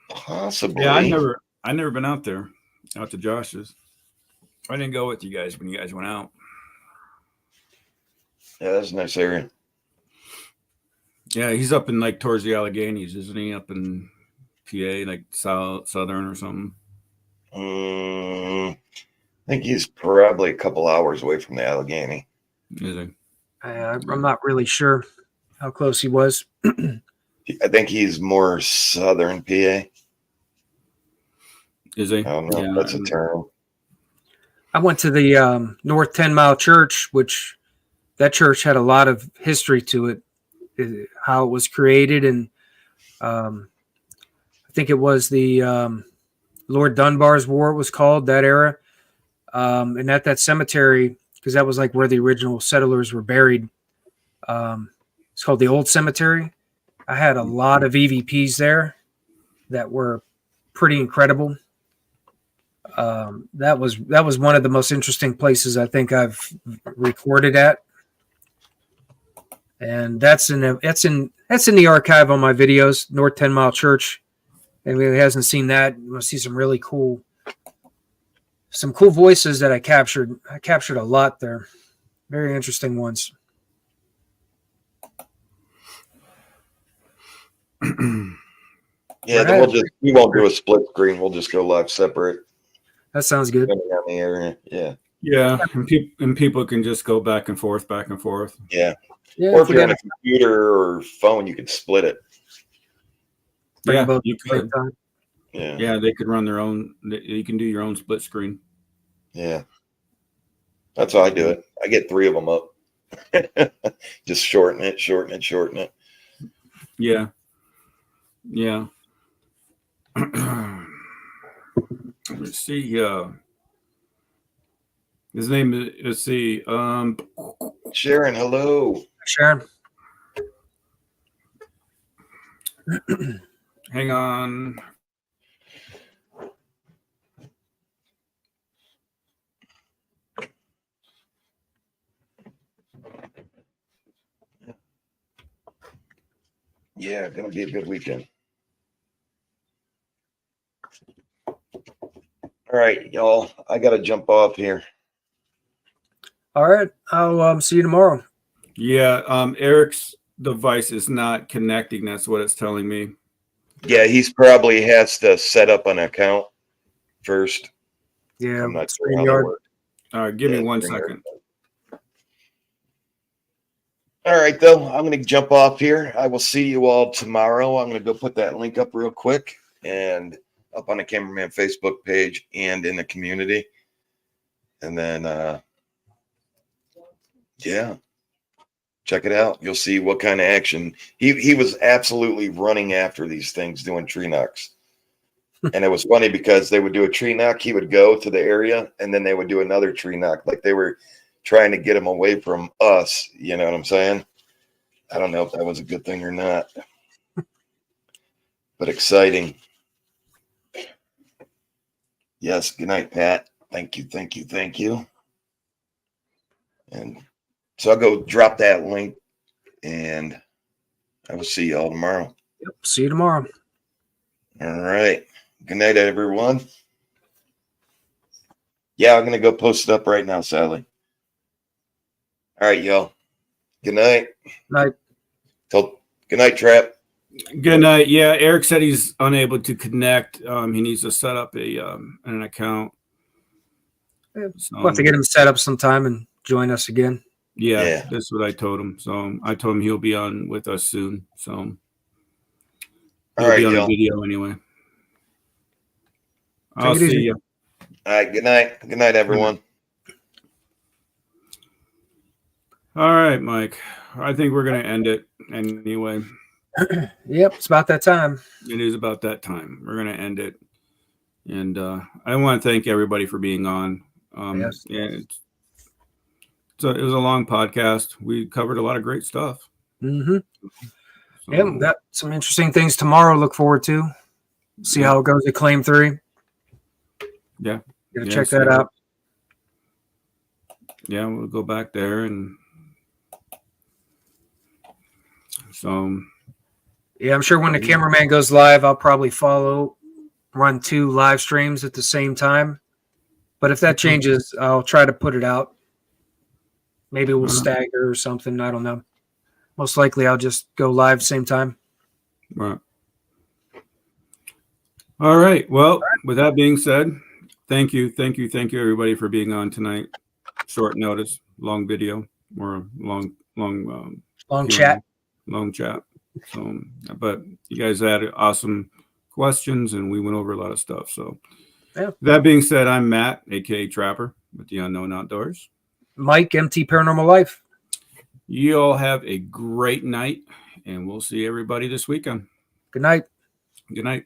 Possibly. Yeah, I never been out there, out to Josh's. I didn't go with you guys when you guys went out. Yeah, that's a nice area. Yeah, he's up in like towards the Alleghenies, isn't he? Up in PA, like southern or something. I think he's probably a couple hours away from the Allegheny. Is he? I'm not really sure how close he was. I think he's more southern PA. Is he? I don't know. Yeah, That's a term. I went to the North 10 Mile Church, which that church had a lot of history to it, how it was created. And I think it was the Lord Dunbar's War, it was called, that era. And at that cemetery, because that was like where the original settlers were buried, it's called the Old Cemetery. I had a lot of EVPs there that were pretty incredible. That was one of the most interesting places I think I've recorded at, and that's in the archive on my videos. North 10 Mile Church. Anybody who hasn't seen that, you want to see some really cool voices that I captured. I captured a lot there, very interesting ones. Yeah, then we won't do a split screen. We'll just go live separate. That sounds good. On the area. Yeah. Yeah, and people can just go back and forth. Yeah. Yeah, or if you're on a computer or phone, you could split it. Yeah, you could. Yeah. Yeah, they could run their own. You can do your own split screen. Yeah. That's how I do it. I get 3 of them up. Just shorten it. Yeah. Yeah. Let's see. His name is, let's see. Sharon, hello. Sharon. Hang on. Yeah, gonna be a good weekend. All right, y'all. I gotta jump off here. All right. I'll see you tomorrow. Yeah, Eric's device is not connecting. That's what it's telling me. Yeah, he's probably has to set up an account first. Yeah, I'm not sure how that works. All right, give me 1 second. All right, though. I'm going to jump off here. I will see you all tomorrow. I'm going to go put that link up real quick and up on the Cameraman Facebook page and in the community. And then, yeah, check it out. You'll see what kind of action. He was absolutely running after these things doing tree knocks. And it was funny because they would do a tree knock. He would go to the area and then they would do another tree knock. Like they were trying to get him away from us. You know what I'm saying? I don't know if that was a good thing or not, but exciting. Yes. Good night, Pat. Thank you. Thank you. Thank you. And so I'll go drop that link and I will see you all tomorrow. Yep. See you tomorrow. All right. Good night, everyone. Yeah, I'm going to go post it up right now, Sally. All right, y'all. Good night. Night. Good night, Trap. Good night. Yeah, Eric said he's unable to connect. He needs to set up an account. We'll have to get him set up sometime and join us again. Yeah, that's what I told him. So I told him he'll be on with us soon. So he'll be on a video anyway. I'll see you. All right. Good night. Good night, everyone. All right, Mike. I think we're going to end it anyway. Yep, it's about that time. It is about that time. We're going to end it. And I want to thank everybody for being on. Yes. Yeah, it was a long podcast. We covered a lot of great stuff. Mm-hmm. So, yeah, we got some interesting things tomorrow to look forward to. See how it goes at Claim 3. Yeah. Gonna check that out. Yeah, we'll go back there and so yeah, I'm sure when the cameraman goes live, I'll probably run 2 live streams at the same time. But if that changes, I'll try to put it out. Maybe we'll stagger or something. I don't know. Most likely I'll just go live same time. Right. All right. Well, with that being said, thank you, everybody, for being on tonight. Short notice, long video, or long chat. Long chat. So, but you guys had awesome questions, and we went over a lot of stuff. So, that being said, I'm Matt, aka Trapper, with the Unknown Outdoors. Mike, MT Paranormal Life. You all have a great night, and we'll see everybody this weekend. Good night. Good night.